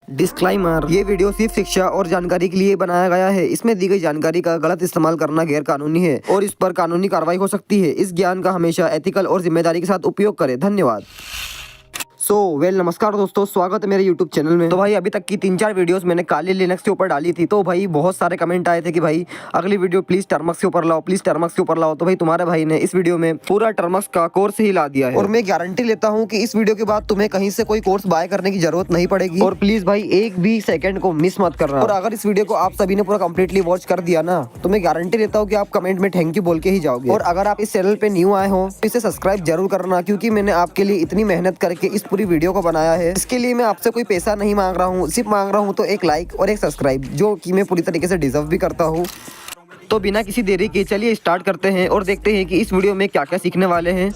Disclaimer, ये video सिर्फ शिक्षा और जानकारी के लिए बनाया गया है। इसमें दी गई जानकारी का गलत इस्तेमाल करना गैर कानूनी है और इस पर कानूनी कार्रवाई हो सकती है। इस ज्ञान का हमेशा एथिकल और जिम्मेदारी के साथ उपयोग करें। धन्यवाद। नमस्कार दोस्तों, स्वागत है मेरे YouTube चैनल में। तो भाई अभी तक की 3-4 वीडियोस मैंने काली लिनक्स के ऊपर डाली थी, तो भाई बहुत सारे कमेंट आए थे कि भाई अगली वीडियो प्लीज टर्मक्स के ऊपर लाओ, प्लीज टर्मक्स के ऊपर लाओ। तो भाई तुम्हारे भाई ने इस वीडियो में पूरा टर्मक्स का कोर्स ही ला दिया है और मैं गारंटी लेता हूँ कि इस वीडियो के बाद तुम्हें कहीं से कोई कोर्स बाय करने की जरूरत नहीं पड़ेगी। और प्लीज भाई एक भी सेकंड को मिस मत करना। और अगर इस वीडियो को आप सभी ने पूरा कंप्लीटली वॉच कर दिया ना, तो मैं गारंटी लेता हूँ कि आप कमेंट में थैंक यू बोल के ही जाओगे। और अगर आप इस चैनल पे न्यू आए हो तो इसे सब्सक्राइब जरूर करना, क्योंकि मैंने आपके लिए इतनी मेहनत करके इस पूरी वीडियो को बनाया है। इसके लिए मैं आपसे कोई पैसा नहीं मांग रहा हूँ, सिर्फ मांग रहा हूँ तो एक लाइक और एक सब्सक्राइब, जो कि मैं पूरी तरीके से डिजर्व भी करता हूँ। तो बिना किसी देरी के चलिए स्टार्ट करते हैं और देखते हैं कि इस वीडियो में क्या क्या सीखने वाले हैं।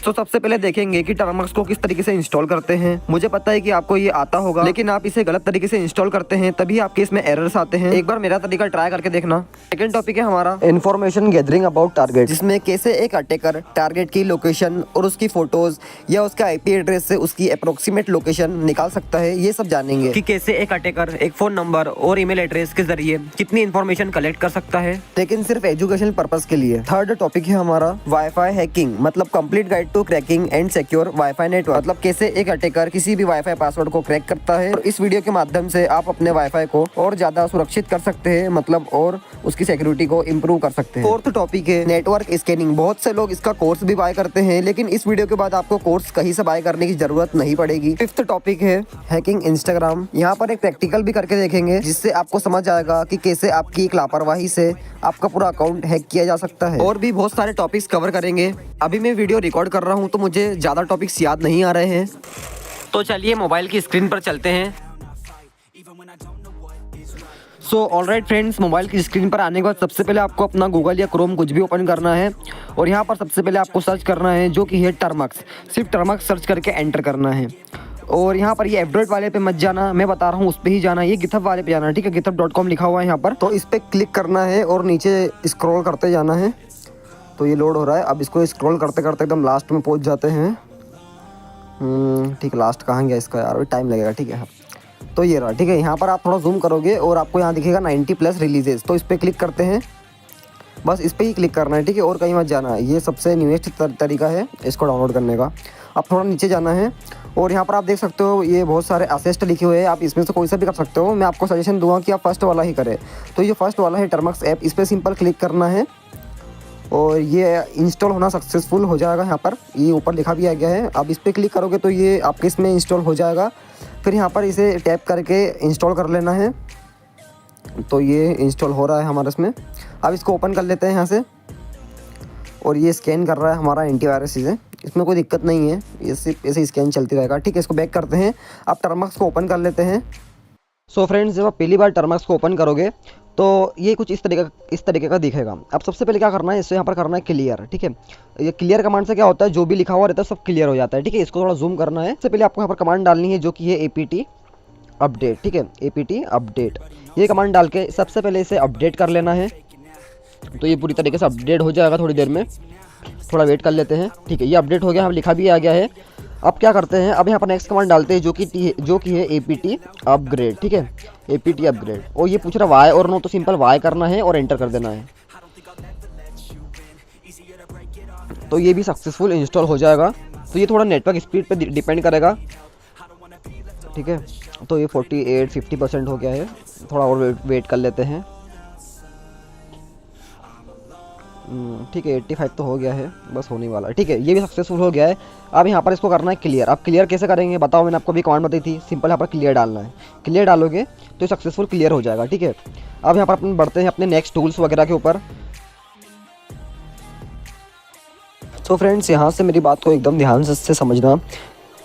तो सबसे पहले देखेंगे कि टर्मक्स को किस तरीके से इंस्टॉल करते हैं। मुझे पता है कि आपको ये आता होगा, लेकिन आप इसे गलत तरीके से इंस्टॉल करते हैं, तभी आपके इसमें एरर्स आते हैं। एक बार मेरा तरीका ट्राई करके देखना। सेकंड टॉपिक है हमारा इन्फॉर्मेशन गैदरिंग अबाउट टारगेट, जिसमें कैसे एक अटैकर टारगेट की लोकेशन और उसकी फोटोज या उसका आईपी एड्रेस से उसकी अप्रोक्सीमेट लोकेशन निकाल सकता है। ये सब जानेंगे कि कैसे एक अटैकर एक फोन नंबर और ईमेल एड्रेस के जरिए कितनी इन्फॉर्मेशन कलेक्ट कर सकता है, लेकिन सिर्फ एजुकेशन पर्पज के लिए। थर्ड टॉपिक है हमारा वाईफाई हैकिंग, मतलब complete guide to cracking and secure WiFi network, मतलब कैसे एक अटैकर किसी भी वाईफाई पासवर्ड को क्रैक करता है। और इस वीडियो के माध्यम से आप अपने वाईफाई को और ज्यादा सुरक्षित कर सकते हैं, मतलब और उसकी सिक्योरिटी को इम्प्रूव कर सकते हैं। फोर्थ टॉपिक है नेटवर्क स्कैनिंग। बहुत से लोग इसका कोर्स भी बाय करते हैं, लेकिन इस वीडियो के बाद आपको कोर्स कहीं से बाय करने की जरूरत नहीं पड़ेगी। फिफ्थ टॉपिक है हैकिंग इंस्टाग्राम। यहाँ पर एक प्रैक्टिकल भी करके देखेंगे, जिससे आपको समझ आएगा कि कैसे आपकी एक लापरवाही से आपका पूरा अकाउंट हैक किया जा सकता है। और भी बहुत सारे टॉपिक्स कवर करेंगे। अभी मैं वीडियो रिकॉर्ड कर रहा हूँ तो मुझे ज्यादा टॉपिक्स याद नहीं आ रहे हैं, तो चलिए मोबाइल की स्क्रीन पर चलते हैं। ऑलराइट फ्रेंड्स, मोबाइल की स्क्रीन पर आने के बाद सबसे पहले आपको अपना गूगल या क्रोम कुछ भी ओपन करना है और यहाँ पर सबसे पहले आपको सर्च करना है, जो कि है टर्मक्स। सिर्फ टर्मक्स सर्च करके एंटर करना है। और यहाँ पर ये एपड्रॉइड वाले पे मत जाना, मैं बता रहा हूँ उस पे ही जाना, ये गिथहब वाले पे जाना, ठीक है। github.com लिखा हुआ है यहाँ पर, तो इस पे क्लिक करना है और नीचे स्क्रॉल करते जाना है। तो ये लोड हो रहा है। अब इसको स्क्रॉल करते करते एकदम लास्ट में पहुँच जाते हैं। ठीक है, लास्ट कहाँ गया इसका यार, टाइम लगेगा, ठीक है। तो ये रहा, ठीक है। यहाँ पर आप थोड़ा जूम करोगे और आपको यहाँ दिखेगा 90+ रिलीजेस, तो इस पर क्लिक करते हैं। बस इस पर ही क्लिक करना है, ठीक है, और कहीं मत जाना है। ये सबसे न्यूएस्ट तरीका है इसको डाउनलोड करने का। अब थोड़ा नीचे जाना है और यहाँ पर आप देख सकते हो ये बहुत सारे असिस्ट लिखे हुए हैं, आप इसमें से कोई सा भी कर सकते हो। मैं आपको सजेशन दूंगा कि आप फर्स्ट वाला ही करें। तो ये फर्स्ट वाला है टर्मक्स ऐप, इस पर सिंपल क्लिक करना है और ये इंस्टॉल होना सक्सेसफुल हो जाएगा। यहाँ पर ये ऊपर लिखा भी आ गया है। अब इस पर क्लिक करोगे तो ये आपके इसमें इंस्टॉल हो जाएगा। फिर यहाँ पर इसे टैप करके इंस्टॉल कर लेना है। तो ये इंस्टॉल हो रहा है हमारे इसमें। अब इसको ओपन कर लेते हैं यहाँ से और ये स्कैन कर रहा है हमारा एंटीवायरस चीज़ें, इसमें कोई दिक्कत नहीं है, ये सिर्फ ऐसे स्कैन चलती रहेगा, ठीक है। इसको बैक करते हैं। अब टर्मक्स को ओपन कर लेते हैं। फ्रेंड्स, जब आप पहली बार टर्मक्स को ओपन करोगे तो ये कुछ इस तरीके का दिखेगा। अब सबसे पहले क्या करना है, इससे यहाँ पर करना है क्लियर, ठीक है। ये क्लियर कमांड से क्या होता है, जो भी लिखा हुआ रहता है सब क्लियर हो जाता है, ठीक है। इसको थोड़ा जूम करना है। सबसे पहले आपको यहाँ पर कमांड डालनी है, जो कि है apt अपडेट, ठीक है, apt अपडेट। ये कमांड डाल के सबसे पहले इसे अपडेट कर लेना है। तो ये पूरी तरीके से अपडेट हो जाएगा थोड़ी देर में, थोड़ा वेट कर लेते हैं, ठीक है। ये अपडेट हो गया, हम लिखा भी आ गया है। अब क्या करते हैं, अब यहाँ पर नेक्स्ट कमांड डालते हैं, जो कि है apt अपग्रेड, ठीक है, apt अपग्रेड। और ये पूछ रहा वाई और नो, तो सिंपल वाई करना है और एंटर कर देना है। तो ये भी सक्सेसफुल इंस्टॉल हो जाएगा। तो ये थोड़ा नेटवर्क स्पीड पे डिपेंड करेगा, ठीक है। तो ये 48-50% हो गया है, थोड़ा और वेट कर लेते हैं, ठीक है। 85 तो हो गया है, बस होने वाला है, ठीक है। ये भी सक्सेसफुल हो गया है। अब यहाँ पर इसको करना है क्लियर। अब क्लियर कैसे करेंगे बताओ, मैंने आपको भी कमांड बताई थी, सिंपल यहाँ पर क्लियर डालना है। क्लियर डालोगे तो सक्सेसफुल क्लियर हो जाएगा, ठीक है। अब यहाँ पर अपन बढ़ते हैं अपने नेक्स्ट टूल्स वगैरह के ऊपर। तो फ्रेंड्स, यहाँ से मेरी बात को एकदम ध्यान से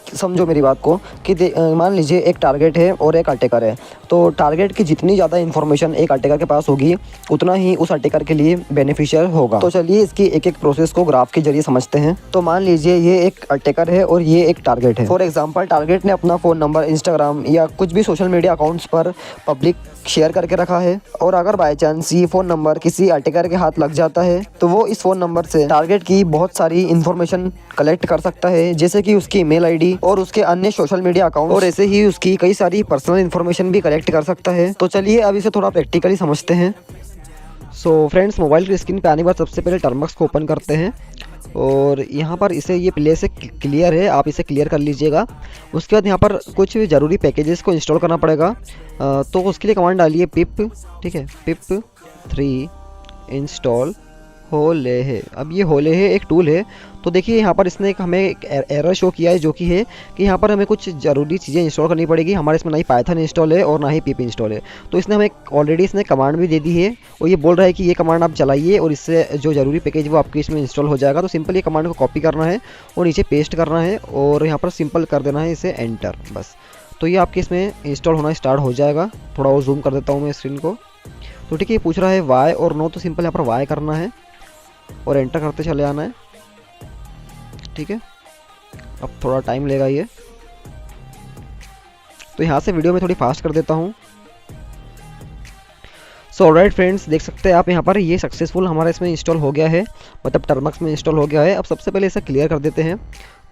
समझो मेरी बात को कि मान लीजिए एक टारगेट है और एक अटैकर है। तो टारगेट की जितनी ज़्यादा इन्फॉर्मेशन एक अटैकर के पास होगी उतना ही उस अटैकर के लिए बेनिफिशियल होगा। तो चलिए इसकी एक एक प्रोसेस को ग्राफ के जरिए समझते हैं। तो मान लीजिए ये एक अटैकर है और ये एक टारगेट है। फॉर एग्जांपल टारगेट ने अपना फ़ोन नंबर इंस्टाग्राम या कुछ भी सोशल मीडिया अकाउंट्स पर पब्लिक शेयर करके रखा है, और अगर बाय चांस ये फ़ोन नंबर किसी अटैकर के हाथ लग जाता है तो वो इस फ़ोन नंबर से टारगेट की बहुत सारी इन्फॉर्मेशन कलेक्ट कर सकता है, जैसे कि उसकी ईमेल आईडी और उसके अन्य सोशल मीडिया अकाउंट, और ऐसे ही उसकी कई सारी पर्सनल इन्फॉर्मेशन भी कलेक्ट कर सकता है। तो चलिए अब इसे थोड़ा प्रैक्टिकली समझते हैं। सो फ्रेंड्स, मोबाइल की स्क्रीन पे आने के बाद सबसे पहले टर्मक्स को ओपन करते हैं, और यहाँ पर इसे ये प्ले से क्लियर है, आप इसे क्लियर कर लीजिएगा। उसके बाद यहाँ पर कुछ ज़रूरी पैकेजेस को इंस्टॉल करना पड़ेगा, तो उसके लिए कमांड डालिए पिप, ठीक है, पिप 3 इंस्टॉल होलेहे। अब ये होलेहे एक टूल है, तो देखिए यहाँ पर इसने हमें एक एरर शो किया है, जो कि है कि यहाँ पर हमें कुछ ज़रूरी चीज़ें इंस्टॉल करनी पड़ेगी। हमारे इसमें ना ही पाइथन इंस्टॉल है और ना ही पिप इंस्टॉल है, तो इसने हमें ऑलरेडी इसने कमांड भी दे दी है, और ये बोल रहा है कि ये कमांड आप चलाइए और इससे जो ज़रूरी पैकेज वो आपके इसमें इंस्टॉल हो जाएगा। तो सिंपल ये कमांड को कॉपी करना है और नीचे पेस्ट करना है, और यहाँ पर सिंपल कर देना है इसे एंटर, बस। तो ये आपके इसमें इंस्टॉल होना स्टार्ट हो जाएगा। थोड़ा और जूम कर देता हूँ मैं स्क्रीन को। तो ठीक है, ये पूछ रहा है वाई और नो, तो सिंपल यहाँ पर वाई करना है और एंटर करते चले आना है, ठीक है। अब थोड़ा टाइम लेगा ये, तो यहाँ से वीडियो में थोड़ी फास्ट कर देता हूँ। सो ऑलराइट फ्रेंड्स, देख सकते हैं आप यहाँ पर ये सक्सेसफुल हमारा इसमें इंस्टॉल हो गया है, मतलब टर्मक्स में इंस्टॉल हो गया है। अब सबसे पहले इसे क्लियर कर देते हैं,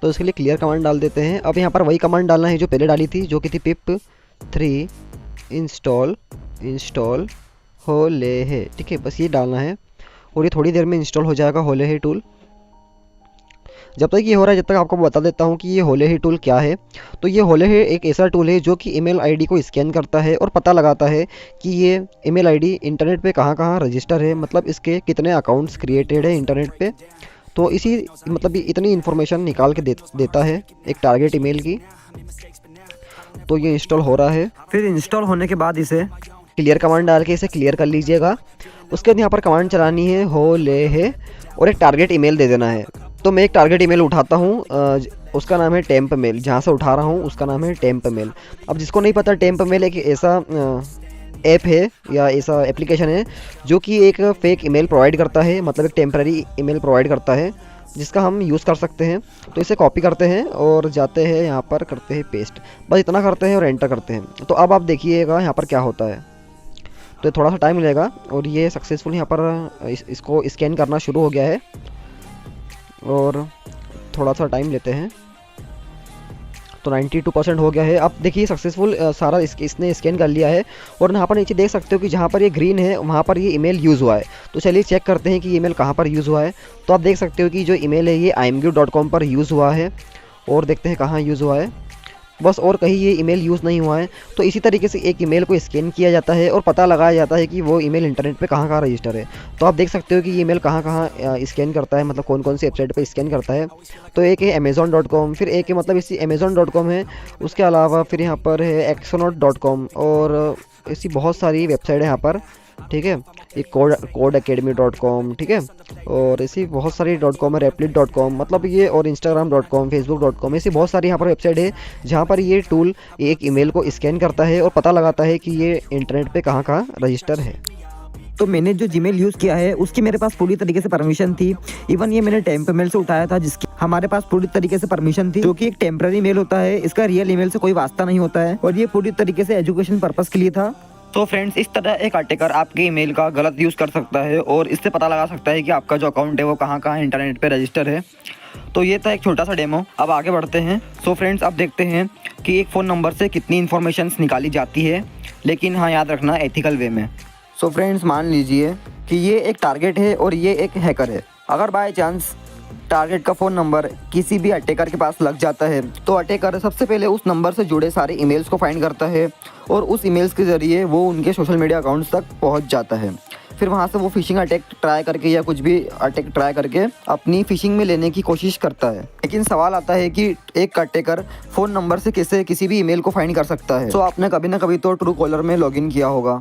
तो इसके लिए क्लियर कमांड डाल देते हैं। अब यहाँ पर वही कमांड डालना है जो पहले डाली थी, जो कि थी पिप 3 इंस्टॉल होलेहे, ठीक है, बस ये डालना है, और ये थोड़ी देर में इंस्टॉल हो जाएगा होलेहे टूल। जब तक ये हो रहा है, जब तक आपको बता देता हूँ कि ये होलेहे टूल क्या है। तो ये होलेहे एक ऐसा टूल है जो कि ईमेल आईडी को स्कैन करता है और पता लगाता है कि ये ईमेल आईडी इंटरनेट पे कहाँ कहाँ रजिस्टर है, मतलब इसके कितने अकाउंट्स क्रिएटेड है इंटरनेट पे। तो इसी मतलब इतनी इन्फॉर्मेशन निकाल के देता है एक टारगेट ईमेल की। तो ये इंस्टॉल हो रहा है। फिर इंस्टॉल होने के बाद इसे क्लियर कमांड डाल के इसे क्लियर कर लीजिएगा। उसके बाद यहाँ पर कमांड चलानी है होलेहे, और एक टारगेट ईमेल दे देना है। तो मैं एक टारगेट ईमेल उठाता हूँ, उसका नाम है टेम्प मेल। जहाँ से उठा रहा हूँ उसका नाम है टेम्प मेल। अब जिसको नहीं पता, टेम्प मेल एक ऐसा ऐप है या ऐसा एप्लीकेशन है जो कि एक फेक ईमेल प्रोवाइड करता है, मतलब एक टेम्पररी ईमेल प्रोवाइड करता है, जिसका हम यूज़ कर सकते हैं। तो इसे कॉपी करते हैं और जाते हैं यहाँ पर करते हैं पेस्ट, बस इतना करते हैं और एंटर करते हैं। तो अब आप देखिएगा यहाँ पर क्या होता है। तो थोड़ा सा टाइम लगेगा, और ये सक्सेसफुल यहाँ पर इसको स्कैन करना शुरू हो गया है, और थोड़ा सा टाइम लेते हैं। तो 92% हो गया है। अब देखिए सक्सेसफुल सारा इसने स्कैन कर लिया है, और यहाँ पर नीचे देख सकते हो कि जहाँ पर ये ग्रीन है वहाँ पर ये ईमेल यूज़ हुआ है। तो चलिए चेक करते हैं कि ये ईमेल कहाँ पर यूज़ हुआ है। तो आप देख सकते हो कि जो ईमेल है ये imgu.com पर यूज़ हुआ है, और देखते हैं कहाँ यूज़ हुआ है। बस और कहीं ये ईमेल यूज़ नहीं हुआ है। तो इसी तरीके से एक ईमेल को स्कैन किया जाता है और पता लगाया जाता है कि वो ईमेल इंटरनेट पे कहाँ कहाँ रजिस्टर है। तो आप देख सकते हो कि ये ईमेल कहाँ कहाँ स्कैन करता है, मतलब कौन कौन सी वेबसाइट पे स्कैन करता है। तो एक है amazon.com, फिर एक है मतलब इसी amazon.com है, उसके अलावा फिर यहाँ पर है exonaut.com, और ऐसी बहुत सारी वेबसाइट है यहाँ पर, ठीक है। एक codeacademy.com, ठीक है, और ऐसी बहुत सारी .com है, replit.com, मतलब ये, और instagram.com, facebook.com, ऐसी बहुत सारी यहाँ पर वेबसाइट है जहाँ पर ये टूल एक ईमेल को स्कैन करता है और पता लगाता है कि ये इंटरनेट पे कहाँ कहाँ रजिस्टर है। तो मैंने जो जीमेल यूज़ किया है उसकी मेरे पास पूरी तरीके से परमिशन थी। इवन ये मैंने टेम्प मेल से उठाया था, जिसकी हमारे पास पूरी तरीके से परमिशन थी, जो कि एक टेम्पररी मेल होता है, इसका रियल ईमेल से कोई वास्ता नहीं होता है, और ये पूरी तरीके से एजुकेशन पर्पज़ के लिए था। तो फ्रेंड्स, इस तरह एक अटैकर आपके ईमेल का गलत यूज़ कर सकता है और इससे पता लगा सकता है कि आपका जो अकाउंट है वो कहाँ कहाँ इंटरनेट पे रजिस्टर है। तो ये था एक छोटा सा डेमो। अब आगे बढ़ते हैं। सो फ्रेंड्स, अब देखते हैं कि एक फ़ोन नंबर से कितनी इन्फॉर्मेशन निकाली जाती है, लेकिन हाँ, याद रखना एथिकल वे में। सो फ्रेंड्स, मान लीजिए कि ये एक टारगेट है और ये एक हैकर है। अगर बाय चांस टारगेट का फ़ोन नंबर किसी भी अटैकर के पास लग जाता है, तो अटैकर सबसे पहले उस नंबर से जुड़े सारे ईमेल्स को फाइंड करता है, और उस ईमेल्स के ज़रिए वो उनके सोशल मीडिया अकाउंट्स तक पहुंच जाता है। फिर वहां से वो फिशिंग अटैक ट्राई करके या कुछ भी अटैक ट्राई करके अपनी फिशिंग में लेने की कोशिश करता है। लेकिन सवाल आता है कि एक अटैकर फ़ोन नंबर से कैसे किसी भी ईमेल को फाइंड कर सकता है। तो आपने कभी ना कभी तो ट्रू कॉलर में लॉगिन किया होगा,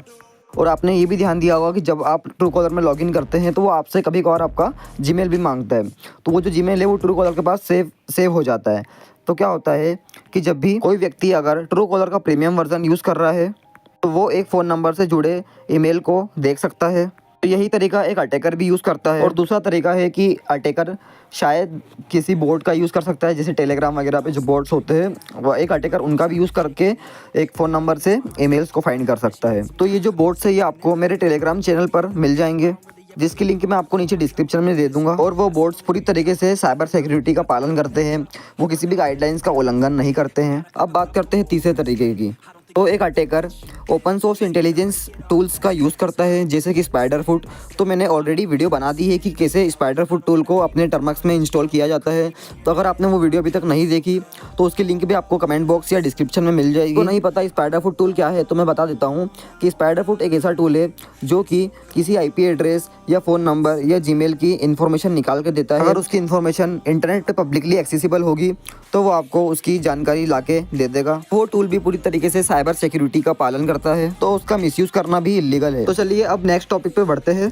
और आपने ये भी ध्यान दिया होगा कि जब आप ट्रू कॉलर में लॉगिन करते हैं तो वो आपसे कभी कभार आपका जीमेल भी मांगता है। तो वो जो जीमेल है वो ट्रू कॉलर के पास सेव हो जाता है। तो क्या होता है कि जब भी कोई व्यक्ति अगर ट्रू कॉलर का प्रीमियम वर्जन यूज़ कर रहा है तो वो एक फ़ोन नंबर से जुड़े ईमेल को देख सकता है। तो यही तरीका एक अटैकर भी यूज़ करता है। और दूसरा तरीका है कि अटैकर शायद किसी बोट का यूज़ कर सकता है, जैसे टेलीग्राम वगैरह पे जो बोट्स होते हैं, वो एक अटैकर उनका भी यूज़ करके एक फ़ोन नंबर से ईमेल्स को फाइंड कर सकता है। तो ये जो बोट्स है ये आपको मेरे टेलीग्राम चैनल पर मिल जाएंगे, जिसकी लिंक मैं आपको नीचे डिस्क्रिप्शन में दे दूंगा। और वो बोट्स पूरी तरीके से साइबर सिक्योरिटी का पालन करते हैं, वो किसी भी गाइडलाइंस का उल्लंघन नहीं करते हैं। अब बात करते हैं तीसरे तरीके की। तो एक attacker open source intelligence tools का यूज़ करता है, जैसे कि स्पाइडरफुट। तो मैंने ऑलरेडी वीडियो बना दी है कि कैसे स्पाइडरफुट टूल को अपने टर्मक्स में इंस्टॉल किया जाता है। तो अगर आपने वो वीडियो अभी तक नहीं देखी तो उसकी लिंक भी आपको कमेंट बॉक्स या डिस्क्रिप्शन में मिल जाएगी। तो नहीं पता स्पाइडरफुट टूल क्या है तो मैं बता देता हूँ कि स्पाइडरफुट एक ऐसा टूल है जो कि किसी IP एड्रेस या फ़ोन नंबर या जीमेल की इन्फॉर्मेशन निकाल के देता है। अगर उसकी इन्फॉर्मेशन इंटरनेट पे पब्लिकली एक्सेसिबल होगी तो वो आपको उसकी जानकारी लाके दे देगा। वो टूल भी पूरी तरीके से साइबर सिक्योरिटी का पालन करता है, तो उसका मिसयूज़ करना भी इलीगल है। तो चलिए अब नेक्स्ट टॉपिक पे बढ़ते हैं।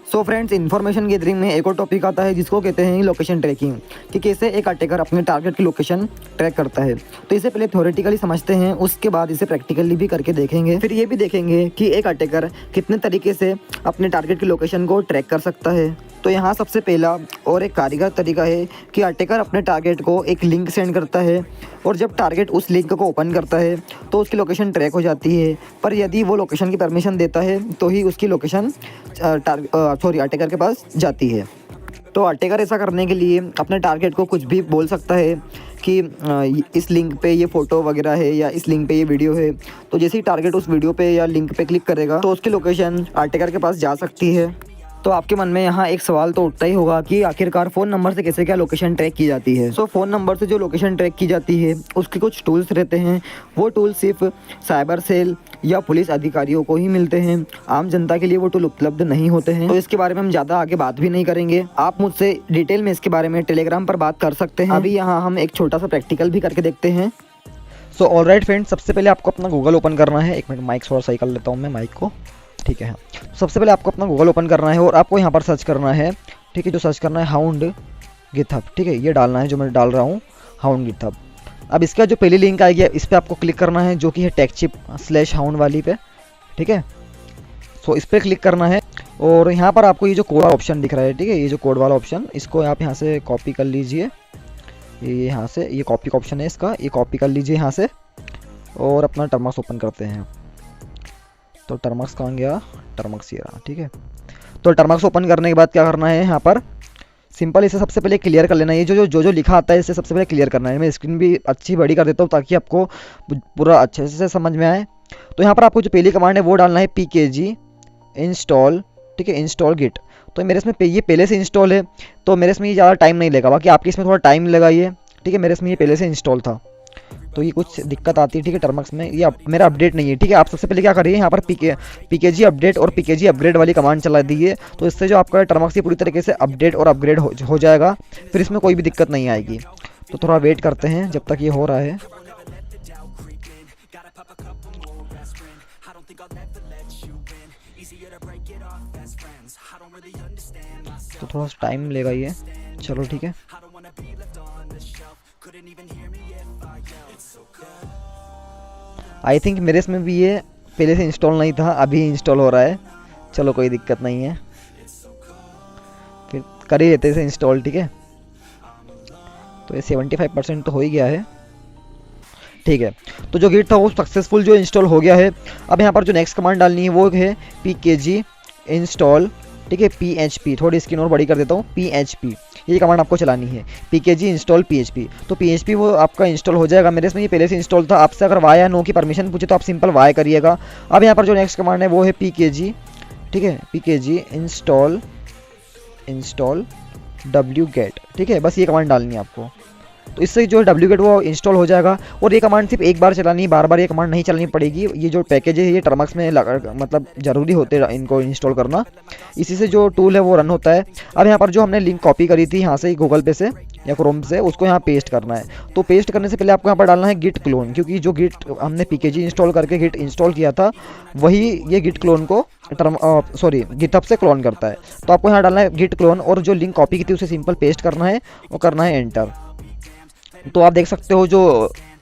सो फ्रेंड्स, इन्फॉर्मेशन गैदरिंग में एक और टॉपिक आता है जिसको कहते हैं लोकेशन ट्रैकिंग, कि कैसे एक अटैकर अपने टारगेट की लोकेशन ट्रैक करता है। तो इसे पहले थ्योरेटिकली समझते हैं, उसके बाद इसे प्रैक्टिकली भी करके देखेंगे। फिर ये भी देखेंगे कि एक अटैकर कितने तरीके से अपने टारगेट की लोकेशन को ट्रैक कर सकता है। तो यहाँ सबसे पहला और एक कारीगर तरीका है कि अटैकर अपने टारगेट को एक लिंक सेंड करता है, और जब टारगेट उस लिंक को ओपन करता है तो उसकी लोकेशन ट्रैक हो जाती है। पर यदि वो लोकेशन की परमिशन देता है तो ही उसकी लोकेशन अटैकर के पास जाती है। तो अटैकर ऐसा करने के लिए अपने टारगेट को कुछ भी बोल सकता है कि इस लिंक पे ये फ़ोटो वगैरह है या इस लिंक पे ये वीडियो है। तो जैसे ही टारगेट उस वीडियो पे या लिंक पे क्लिक करेगा तो उसकी लोकेशन अटैकर के पास जा सकती है। तो आपके मन में यहाँ एक सवाल तो उठता ही होगा कि आखिरकार फ़ोन नंबर से कैसे क्या लोकेशन ट्रैक की जाती है। सो फ़ोन नंबर से जो लोकेशन ट्रैक की जाती है उसके कुछ टूल्स रहते हैं। वो टूल सिर्फ साइबर सेल या पुलिस अधिकारियों को ही मिलते हैं, आम जनता के लिए वो टूल उपलब्ध नहीं होते हैं। तो इसके बारे में हम ज़्यादा आगे बात भी नहीं करेंगे, आप मुझसे डिटेल में इसके बारे में टेलीग्राम पर बात कर सकते हैं। अभी यहाँ हम एक छोटा सा प्रैक्टिकल भी करके देखते हैं। सो ऑलराइट फ्रेंड्स, सबसे पहले आपको अपना गूगल ओपन करना है। एक मिनट माइक थोड़ा सही कर लेता हूँ मैं माइक को, ठीक है। सबसे पहले आपको अपना गूगल ओपन करना है और आपको यहाँ पर सर्च करना है, ठीक है। जो सर्च करना है हाउंड गिथहब, ठीक है, ये डालना है जो मैं डाल रहा हूँ, हाउंड गिथहब। अब इसका जो पहली लिंक आएगी इस पर आपको क्लिक करना है, जो कि है techchip/hound वाली पे, ठीक है। सो इस पर क्लिक करना है और यहाँ पर आपको ये जो कोड ऑप्शन दिख रहा है, ठीक है, ये जो कोड वाला ऑप्शन, इसको आप यहाँ से कॉपी कर लीजिए। ये यहाँ से ये कॉपी का ऑप्शन है इसका, ये कॉपी कर लीजिए यहाँ से और अपना टर्मक्स ओपन करते हैं। तो टर्मक्स कहाँ गया, टर्मक्स ये रहा, ठीक है। तो टर्मक्स ओपन करने के बाद क्या करना है, यहाँ पर सिंपल इसे सबसे पहले क्लियर कर लेना है। ये जो लिखा आता है इसे सबसे पहले क्लियर करना है। मैं स्क्रीन भी अच्छी बड़ी कर देता हूँ ताकि आपको पूरा अच्छे से समझ में आए। तो यहाँ पर आपको जो पहली कमांड है वो डालना है pkg इंस्टॉल, ठीक है, इंस्टॉल गिट। तो मेरे इसमें ये पहले से इंस्टॉल है तो मेरे इसमें ये ज़्यादा टाइम नहीं लगा, बाकी आपके इसमें थोड़ा टाइम लगा ये, ठीक है। मेरे इसमें ये पहले से इंस्टॉल था तो ये कुछ दिक्कत आती है, ठीक है। टर्मक्स में ये मेरा अपडेट नहीं है, ठीक है। आप सबसे पहले क्या करिए, यहाँ पर pkg अपडेट और pkg अपग्रेड वाली कमांड चला दीजिए। तो इससे जो आपका टर्मक्स पूरी तरीके से अपडेट और अपग्रेड हो जाएगा, फिर इसमें कोई भी दिक्कत नहीं आएगी। तो थोड़ा वेट करते हैं जब तक ये हो रहा है। तो थोड़ा सा टाइम लेगा ये, चलो ठीक है। आई थिंक मेरे इसमें भी ये पहले से इंस्टॉल नहीं था, अभी इंस्टॉल हो रहा है। चलो कोई दिक्कत नहीं है, फिर कर ही लेते इसे इंस्टॉल, ठीक है। तो ये 75% तो हो ही गया है, ठीक है। तो जो गिट था वो सक्सेसफुल जो इंस्टॉल हो गया है। अब यहाँ पर जो नेक्स्ट कमांड डालनी है वो है pkg इंस्टॉल, ठीक है, php। थोड़ी स्क्रीन और बड़ी कर देता हूँ, php ये कमांड आपको चलानी है, pkg इंस्टॉल php। तो php वो आपका इंस्टॉल हो जाएगा। मेरे इसमें ये पहले से इंस्टॉल था। आपसे अगर वाई या नो की परमिशन पूछे तो आप सिंपल वाई करिएगा। अब यहाँ पर जो नेक्स्ट कमांड है वो है pkg, ठीक है, pkg इंस्टॉल wget, ठीक है। बस ये कमांड डालनी है आपको। तो इससे जो wget वो इंस्टॉल हो जाएगा। और ये कमांड सिर्फ एक बार चलानी है, बार बार ये कमांड नहीं चलानी पड़ेगी। ये जो पैकेज है ये टर्मक्स में मतलब ज़रूरी होते हैं इनको इंस्टॉल करना, इसी से जो टूल है वो रन होता है। अब यहाँ पर जो हमने लिंक कॉपी करी थी यहाँ से गूगल पे से या क्रोम से, उसको यहाँ पेस्ट करना है। तो पेस्ट करने से पहले आपको यहाँ पर डालना है गिट क्लोन, क्योंकि जो गिट हमने pkg इंस्टॉल करके गिट इंस्टॉल किया था वही ये गिट क्लोन को गिटहब से क्लोन करता है। तो आपको यहाँ डालना है गिट क्लोन और जो लिंक कॉपी की थी उसे सिंपल पेस्ट करना है और करना है एंटर। तो आप देख सकते हो जो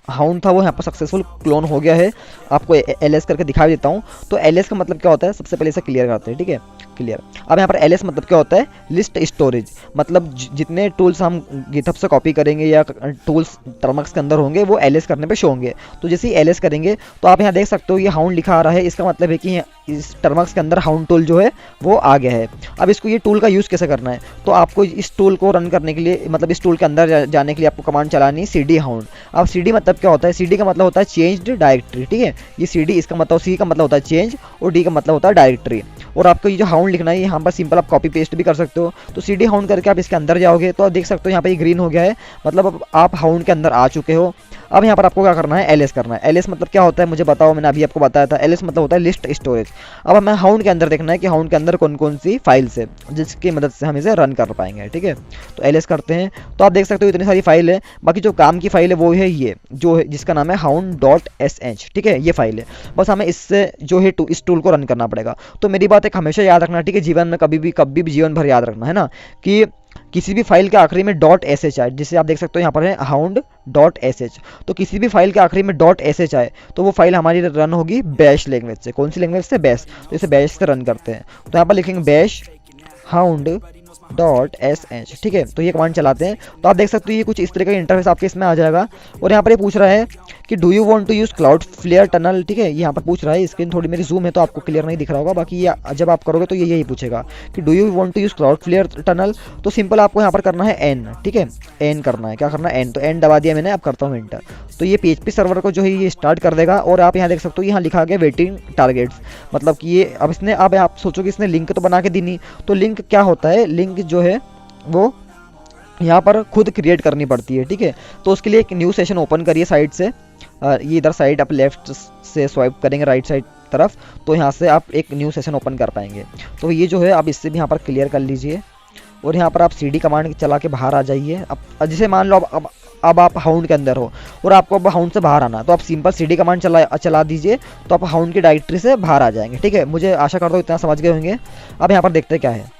हाउंड था वो यहाँ पर सक्सेसफुल क्लोन हो गया है। आपको एलएस करके दिखा देता हूँ। तो एलएस का मतलब क्या होता है, सबसे पहले इसे क्लियर करते हैं, ठीक है, क्लियर। अब यहाँ पर एलएस मतलब क्या होता है, लिस्ट स्टोरेज, मतलब जितने टूल्स हम गिटहब से कॉपी करेंगे या टूल्स टर्मक्स के अंदर होंगे वो एलएस करने पे शो होंगे। तो जैसे ही एलएस करेंगे तो आप यहाँ देख सकते हो ये हाउंड लिखा आ रहा है, इसका मतलब है कि इस टर्मक्स के अंदर हाउंड टूल जो है वो आ गया है। अब इसको ये टूल का यूज़ कैसे करना है, तो आपको इस टूल को रन करने के लिए, मतलब इस टूल के अंदर जाने के लिए आपको कमांड चलानी है cd हाउंड। अब cd मतलब क्या होता है, cd का मतलब होता है चेंज्ड डायरेक्टरी, ठीक है, ये cd इसका मतलब, c का मतलब होता है चेंज और d का मतलब होता है डायरेक्टरी। और आपको ये जो हाउंड लिखना है यहाँ पर सिंपल आप कॉपी पेस्ट भी कर सकते हो। तो cd हाउंड करके आप इसके अंदर जाओगे तो आप देख सकते हो यहाँ पर ये ग्रीन हो गया है, मतलब अब आप हाउंड के अंदर आ चुके हो। अब यहाँ पर आपको क्या करना है, एलएस करना है। एलएस मतलब क्या होता है मुझे बताओ, मैंने अभी आपको बताया था, एलएस मतलब होता है लिस्ट स्टोरेज। अब हमें हाउंड के अंदर देखना है कि हाउंड के अंदर कौन कौन सी फाइल्स है जिसकी मदद से हम इसे रन कर पाएंगे, ठीक है। तो एलएस करते हैं तो आप देख सकते हो इतनी सारी फाइल है। बाकी जो काम की फाइल है वो है ये जो है, जिसका नाम है hound.sh, ठीक है, ये फाइल है। बस हमें इससे जो है इस टूल को रन करना पड़ेगा। तो मेरी बात एक हमेशा याद रखना, ठीक है, जीवन में कभी भी जीवन भर याद रखना है ना, कि किसी भी फाइल के आखिरी में .sh आए, जिसे आप देख सकते हो यहाँ पर है hound.sh। तो किसी भी फाइल के आखिरी में .sh आए तो वो फाइल हमारी रन होगी बैश लैंग्वेज से। कौन सी लैंग्वेज से, बैश। तो इसे बैश से रन करते हैं। तो यहाँ पर लिखेंगे बैश hound.sh, ठीक है। तो ये कमांड चलाते हैं तो आप देख सकते हो ये कुछ इस तरह का इंटरफेस आपके इसमें आ जाएगा। और यहाँ पर ये पूछ रहा है कि do you want to use Cloudflare tunnel, ठीक है, यहाँ पर पूछ रहा है। स्क्रीन थोड़ी मेरी जूम है तो आपको क्लियर नहीं दिख रहा होगा, बाकी ये जब आप करोगे तो ये यही पूछेगा कि do you want to use Cloudflare tunnel. तो सिंपल आपको यहाँ पर करना है एन, ठीक है, एन करना है। क्या करना है, एन। तो एन दबा दिया मैंने, अब करता हूँ एंटर। तो ये PHP सर्वर को जो है ये स्टार्ट कर देगा। और आप यहाँ देख सकते हो यहाँ लिखा गया वेटिंग टारगेट्स, मतलब कि ये अब इसने, अब आप सोचो कि इसने लिंक तो बना के दी नहीं। तो लिंक क्या होता है, लिंक जो है वो यहाँ पर खुद क्रिएट करनी पड़ती है, ठीक है। तो उसके लिए एक न्यू सेशन ओपन करिए साइड से, ये इधर साइड आप लेफ्ट से स्वाइप करेंगे राइट साइड तरफ, तो यहाँ से आप एक न्यू सेशन ओपन कर पाएंगे। तो ये जो है आप इससे भी यहाँ पर क्लियर कर लीजिए। और यहाँ पर आप cd कमांड चला के बाहर आ जाइए। अब जैसे मान लो अब आप हाउंड के अंदर हो और आपको अब हाउंड से बाहर आना, तो आप सिंपल cd कमांड चला दीजिए तो आप हाउंड की डायरेक्टरी से बाहर आ जाएंगे, ठीक है। मुझे आशा करता हूँ इतना समझ गए होंगे। अब यहाँ पर देखते हैं क्या है।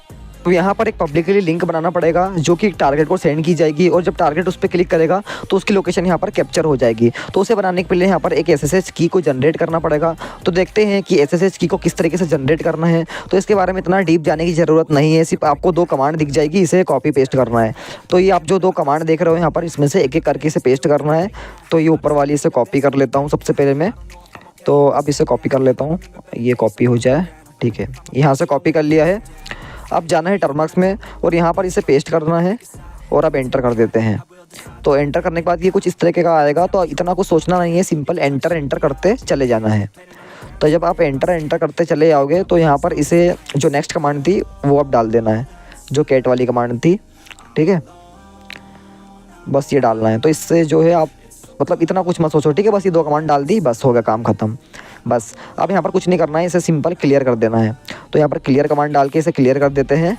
तो यहाँ पर एक पब्लिकली लिंक बनाना पड़ेगा जो कि टारगेट को सेंड की जाएगी, और जब टारगेट उस पर क्लिक करेगा तो उसकी लोकेशन यहाँ पर कैप्चर हो जाएगी। तो उसे बनाने के पहले यहाँ पर एक SSH की को जनरेट करना पड़ेगा। तो देखते हैं कि SSH की को किस तरीके से जनरेट करना है। तो इसके बारे में इतना डीप जाने की ज़रूरत नहीं है, सिर्फ आपको 2 कमांड दिख जाएगी, इसे कॉपी पेस्ट करना है। तो ये आप जो 2 कमांड देख रहे हो यहाँ पर, इसमें से एक एक करके इसे पेस्ट करना है। तो ये ऊपर वाली इसे कॉपी कर लेता हूँ सबसे पहले मैं। तो अब इसे कॉपी कर लेता हूँ, ये कॉपी हो जाए, ठीक है। यहाँ से कॉपी कर लिया है। अब जाना है टर्मक्स में और यहाँ पर इसे पेस्ट करना है और अब एंटर कर देते हैं। तो एंटर करने के बाद ये कुछ इस तरीके का आएगा। तो इतना कुछ सोचना नहीं है, सिंपल एंटर करते चले जाना है। तो जब आप एंटर करते चले जाओगे तो यहाँ पर इसे जो नेक्स्ट कमांड थी वो अब डाल देना है, जो कैट वाली कमांड थी, ठीक है, बस ये डालना है। तो इससे जो है आप, मतलब इतना कुछ मत सोचो, ठीक है, बस ये 2 कमांड डाल दी, बस हो गया काम खत्म। बस अब यहाँ पर कुछ नहीं करना है, इसे सिंपल क्लियर कर देना है। तो यहाँ पर क्लियर कमांड डाल के इसे क्लियर कर देते हैं।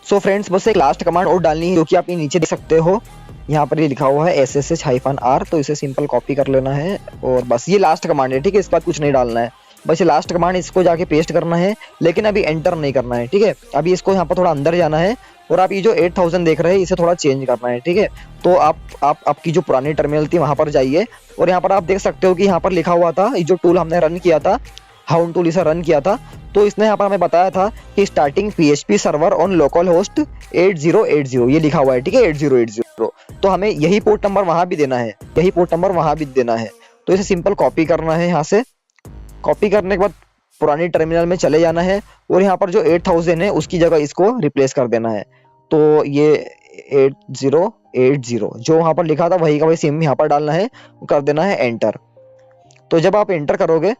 सो फ्रेंड्स, बस एक लास्ट कमांड और डालनी है जो कि आप ये नीचे देख सकते हो, यहाँ पर ये लिखा हुआ है SSH-R। तो इसे सिंपल कॉपी कर लेना है और बस ये लास्ट कमांड है, ठीक है, इसके बाद कुछ नहीं डालना है, बस ये लास्ट कमांड, इसको जाके पेस्ट करना है। लेकिन अभी एंटर नहीं करना है, ठीक है, अभी इसको यहाँ पर थोड़ा अंदर जाना है और आप ये जो 8000 देख रहे हैं इसे थोड़ा चेंज करना है, ठीक है। तो आप आपकी जो पुरानी टर्मिनल थी वहाँ पर जाइए और यहाँ पर आप देख सकते हो कि यहाँ पर लिखा हुआ था, ये जो टूल हमने रन किया था, हाउंड टूल, इसे रन किया था, तो इसने यहाँ पर हमें बताया था कि starting PHP server on local host 8080, ये लिखा हुआ है, ठीक है, 8080। तो हमें यही पोर्ट नंबर वहाँ भी देना है, यही पोर्ट नंबर वहाँ भी देना है। तो इसे सिंपल कॉपी करना है, यहाँ से कॉपी करने के बाद पुरानी टर्मिनल में चले जाना है और यहाँ पर जो 8000 है उसकी जगह इसको रिप्लेस कर देना है। तो ये 8080 जो वहाँ पर लिखा था वही का वही सेम यहाँ पर डालना है, कर देना है एंटर। तो जब आप एंटर करोगे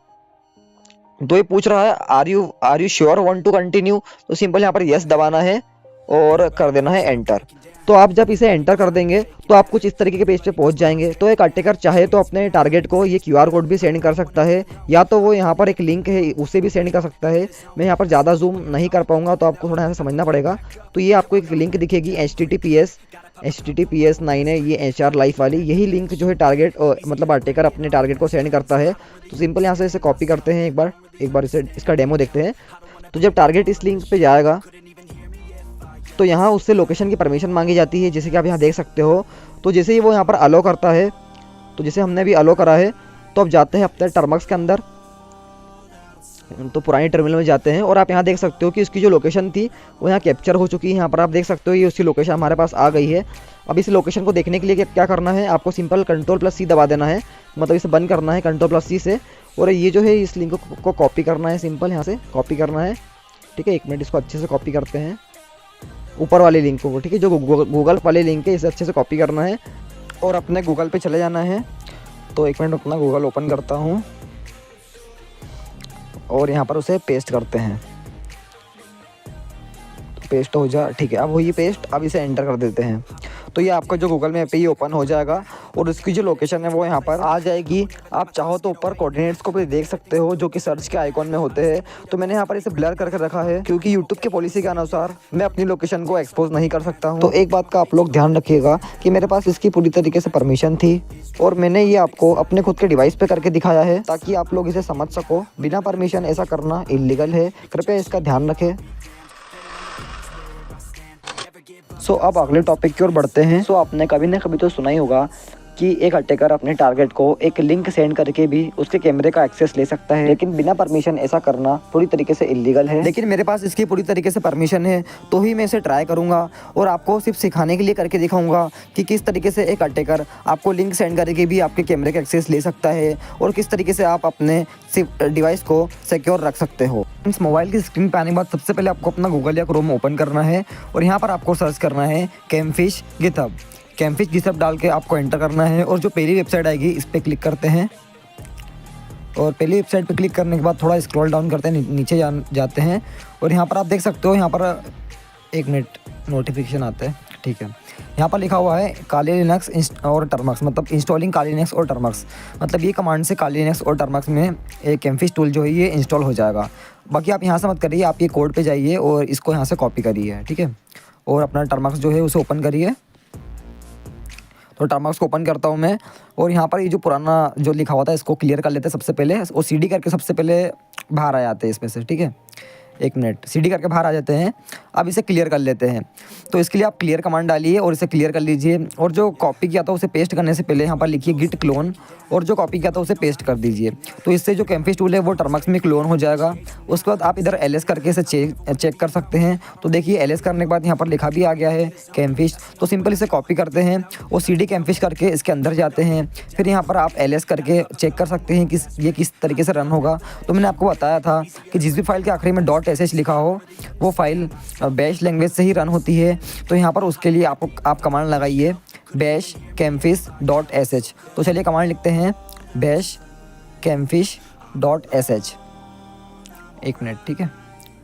तो ये पूछ रहा है are you sure want to continue. तो सिंपल यहाँ पर यस दबाना है और कर देना है एंटर। तो आप जब इसे एंटर कर देंगे तो आप कुछ इस तरीके के पेज पे पहुंच जाएंगे। तो एक अटैकर चाहे तो अपने टारगेट को ये QR कोड भी सेंड कर सकता है, या तो वो यहाँ पर एक लिंक है उसे भी सेंड कर सकता है। मैं यहाँ पर ज़्यादा जूम नहीं कर पाऊंगा तो आपको थोड़ा यहाँ से समझना पड़ेगा। तो ये आपको एक लिंक दिखेगी HTTPS 9 है ये HR लाइफ वाली, यही लिंक जो है टारगेट मतलब अटैकर अपने टारगेट को सेंड करता है। तो सिंपल यहाँ से इसे कॉपी करते हैं, एक बार इसे इसका डेमो देखते हैं। तो जब टारगेट इस लिंक पे जाएगा तो यहाँ उससे लोकेशन की परमिशन मांगी जाती है, जैसे कि आप यहाँ देख सकते हो। तो जैसे ही वो यहाँ पर अलो करता है तो जैसे हमने अभी अलो करा है, तो अब जाते हैं अपने टर्मक्स के अंदर। तो पुरानी टर्मिनल में जाते हैं और आप यहाँ देख सकते हो कि इसकी जो लोकेशन थी वो यहाँ कैप्चर हो चुकी है। यहाँ पर आप देख सकते हो ये उसकी लोकेशन हमारे पास आ गई है। अब इस लोकेशन को देखने के लिए क्या करना है, आपको सिंपल Ctrl+C दबा देना है, मतलब इसे बंद करना है Ctrl+C से। और ये जो है इस लिंक को कॉपी करना है, सिंपल यहाँ से कॉपी करना है। ठीक है, 1 मिनट इसको अच्छे से कॉपी करते हैं, ऊपर वाले लिंक को। ठीक है, जो गूगल वाले लिंक है इसे अच्छे से कॉपी करना है और अपने गूगल पे चले जाना है। तो 1 मिनट अपना गूगल ओपन करता हूँ और यहाँ पर उसे पेस्ट करते हैं। तो पेस्ट हो जा, ठीक है, अब हुई पेस्ट। अब इसे एंटर कर देते हैं तो ये आपका जो गूगल मैप पे ही ओपन हो जाएगा और उसकी जो लोकेशन है वो यहाँ पर आ जाएगी। आप चाहो तो ऊपर कोऑर्डिनेट्स को भी देख सकते हो जो कि सर्च के आइकॉन में होते हैं। तो मैंने यहाँ पर इसे ब्लर करके रखा है क्योंकि यूट्यूब की पॉलिसी के अनुसार मैं अपनी लोकेशन को एक्सपोज नहीं कर सकता हूँ। तो एक बात का आप लोग ध्यान रखिएगा कि मेरे पास इसकी पूरी तरीके से परमिशन थी और मैंने ये आपको अपने खुद के डिवाइस पे करके दिखाया है ताकि आप लोग इसे समझ सको। बिना परमिशन ऐसा करना इलीगल है, कृपया इसका ध्यान रखें। अब अगले टॉपिक की ओर बढ़ते हैं। आपने कभी ना कभी तो सुना ही होगा कि एक अटैकर अपने टारगेट को एक लिंक सेंड करके भी उसके कैमरे का एक्सेस ले सकता है, लेकिन बिना परमिशन ऐसा करना पूरी तरीके से इलीगल है। लेकिन मेरे पास इसकी पूरी तरीके से परमिशन है तो ही मैं इसे ट्राई करूंगा और आपको सिर्फ सिखाने के लिए करके दिखाऊंगा कि किस तरीके से एक अटैकर आपको लिंक सेंड करके भी आपके कैमरे का एक्सेस ले सकता है और किस तरीके से आप अपने डिवाइस को सिक्योर रख सकते हो। इस मोबाइल की स्क्रीन पे आने के बाद सबसे पहले आपको अपना गूगल या क्रोम ओपन करना है और यहाँ पर आपको सर्च करना है कैमफिश गिथहब। कैमफिश गिथहब डाल के आपको एंटर करना है और जो पहली वेबसाइट आएगी इस पर क्लिक करते हैं। और पहली वेबसाइट पे क्लिक करने के बाद थोड़ा स्क्रॉल डाउन करते हैं, नीचे जाते हैं और यहाँ पर आप देख सकते हो, यहाँ पर 1 मिनट नोटिफिकेशन आता है, ठीक है। यहाँ पर लिखा हुआ है काली लिनक्स और टर्मक्स, मतलब इंस्टॉलिंग काली लिनक्स और टर्मक्स, मतलब ये कमांड से काली लिनक्स और टर्मक्स में एक कैमफिश टूल जो है ये इंस्टॉल हो जाएगा। बाकी आप यहाँ से मत करिए, आप ये कोड पे जाइए और इसको यहाँ से कॉपी करिए, ठीक है। और अपना टर्मक्स जो है उसे ओपन करिए। तो टर्मक्स को ओपन करता हूँ मैं और यहाँ पर ये जो पुराना जो लिखा हुआ था इसको क्लियर कर लेते हैं सबसे पहले, और CD करके सबसे पहले बाहर आ जाते हैं इसमें से, ठीक है। 1 मिनट, CD करके बाहर आ जाते हैं। अब इसे क्लियर कर लेते हैं। तो इसके लिए आप क्लियर कमांड डालिए और इसे क्लियर कर लीजिए और जो कॉपी किया था उसे पेस्ट करने से पहले यहाँ पर लिखिए गिट क्लोन और जो कॉपी किया था उसे पेस्ट कर दीजिए। तो इससे जो कैमफिश टूल है वो टर्मक्स में क्लोन हो जाएगा। उसके बाद आप इधर LS करके इसे चेक कर सकते हैं। तो देखिए LS करने के बाद यहाँ पर लिखा भी आ गया है कैमफिश। तो सिंपल इसे कॉपी करते हैं और CD कैमफिश करके इसके अंदर जाते हैं। फिर यहाँ पर आप LS करके चेक कर सकते हैं कि ये किस तरीके से रन होगा। तो मैंने आपको बताया था कि जिस भी फाइल के आखिरी में .sh लिखा हो वो फाइल बैश लैंग्वेज से ही रन होती है। तो यहाँ पर उसके लिए आप कमांड लगाइए bash campfish.sh। तो चलिए कमांड लिखते हैं bash campfish.sh। 1 मिनट, ठीक है,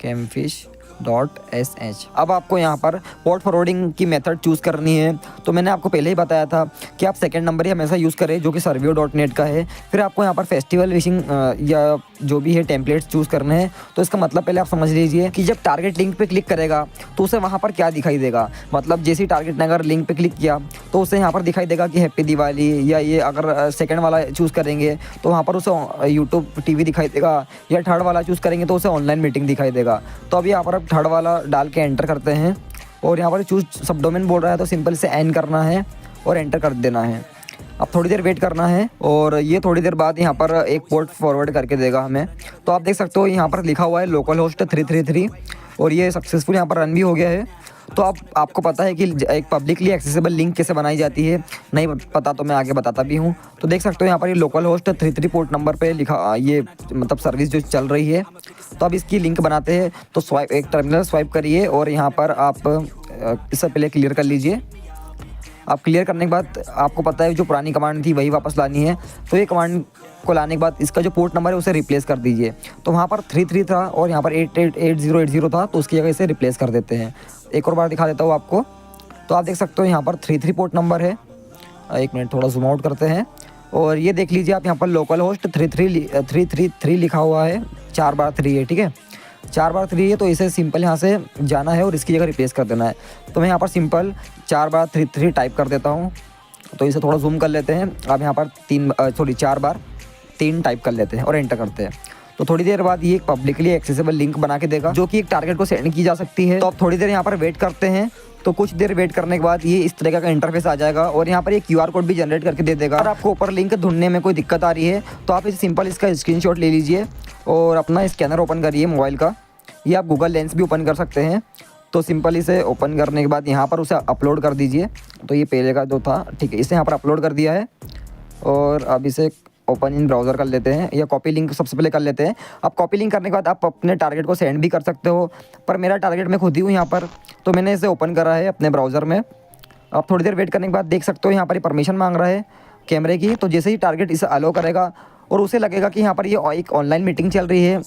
campfish.sh। अब आपको यहाँ पर पोर्ट फॉरवर्डिंग की मेथड चूज़ करनी है। तो मैंने आपको पहले ही बताया था कि आप सेकंड नंबर ही हमेशा यूज़ करें जो कि सर्वियो.net का है। फिर आपको यहाँ पर फेस्टिवल विशिंग या जो भी है टेम्पलेट्स चूज़ करने हैं। तो इसका मतलब पहले आप समझ लीजिए कि जब टारगेट लिंक पे क्लिक करेगा तो उसे वहाँ पर क्या दिखाई देगा। मतलब जैसे ही टारगेट ने अगर लिंक पे क्लिक किया तो उसे यहाँ पर दिखाई देगा कि हैप्पी दिवाली, या ये अगर सेकंड वाला चूज़ करेंगे तो वहाँ पर उसे यूट्यूब TV दिखाई देगा, या थर्ड वाला चूज़ करेंगे तो उसे ऑनलाइन मीटिंग दिखाई देगा। तो अब यहाँ पर आप थर्ड वाला डाल के एंटर करते हैं और यहाँ पर चूज़ सब डोमेन बोल रहा है तो सिंपल से एन करना है और एंटर कर देना है। अब थोड़ी देर वेट करना है और ये थोड़ी देर बाद यहाँ पर एक पोर्ट फॉरवर्ड करके देगा हमें। तो आप देख सकते हो यहाँ पर लिखा हुआ है लोकल होस्ट 333 और ये सक्सेसफुल यहाँ पर रन भी हो गया है। तो अब आपको पता है कि एक पब्लिकली एक्सेसिबल लिंक कैसे बनाई जाती है, नहीं पता तो मैं आगे बताता भी हूँ। तो देख सकते हो यहाँ पर ये लोकल होस्ट 33 पोर्ट नंबर पे लिखा, ये मतलब सर्विस जो चल रही है। तो अब इसकी लिंक बनाते हैं। तो एक टर्मिनल स्वाइप करिए और यहाँ पर आप इससे पहले क्लियर कर लीजिए। आप क्लियर करने के बाद आपको पता है जो पुरानी कमांड थी वही वापस लानी है। तो ये कमांड को लाने के बाद इसका जो पोर्ट नंबर है उसे रिप्लेस कर दीजिए। तो वहाँ पर 33 था और यहाँ पर 888080 था, तो उसकी जगह इसे रिप्लेस कर देते हैं। एक और बार दिखा देता हूँ आपको। तो आप देख सकते हो यहाँ पर 33 पोर्ट नंबर है। 1 मिनट, थोड़ा जूम आउट करते हैं और ये देख लीजिए आप यहाँ पर लोकल होस्ट 333 लिखा हुआ है, 4 बार 3 है, ठीक है, 4 बार 3 है। तो इसे सिंपल यहाँ से जाना है और इसकी जगह रिप्लेस कर देना है। तो मैं यहाँ पर सिंपल 4 बार 3 टाइप कर देता हूँ। तो इसे थोड़ा जूम कर लेते हैं। अब यहाँ पर 4 बार 3 टाइप कर लेते हैं और एंटर करते हैं। तो थोड़ी देर बाद ये एक पब्लिकली एक्सेसिबल लिंक बना के देगा जो कि एक टारगेट को सेंड की जा सकती है। तो आप थोड़ी देर यहाँ पर वेट करते हैं। तो कुछ देर वेट करने के बाद ये इस तरह का इंटरफेस आ जाएगा और यहाँ पर ये QR कोड भी जनरेट करके दे देगा। अगर आपको ऊपर लिंक ढूंढने में कोई दिक्कत आ रही है तो आप इसे सिंपल इसका स्क्रीनशॉट ले लीजिए और अपना स्कैनर ओपन करिए मोबाइल का। ये आप गूगल लेंस भी ओपन कर सकते हैं। तो सिंपल इसे ओपन करने के बाद यहाँ पर उसे अपलोड कर दीजिए। तो ये पहले का जो था, ठीक है, इसे यहाँ पर अपलोड कर दिया है और अब इसे ओपन इन ब्राउज़र कर लेते हैं या कॉपी लिंक सबसे पहले कर लेते हैं। अब कॉपी लिंक करने के बाद आप अपने टारगेट को सेंड भी कर सकते हो, पर मेरा टारगेट मैं खुद ही हूँ यहाँ पर, तो मैंने इसे ओपन करा है अपने ब्राउज़र में। आप थोड़ी देर वेट करने के बाद देख सकते हो यहाँ पर परमिशन मांग रहा है कैमरे की। तो जैसे ही टारगेट इसे अलो करेगा और उसे लगेगा कि यहाँ पर ये एक ऑनलाइन मीटिंग चल रही है,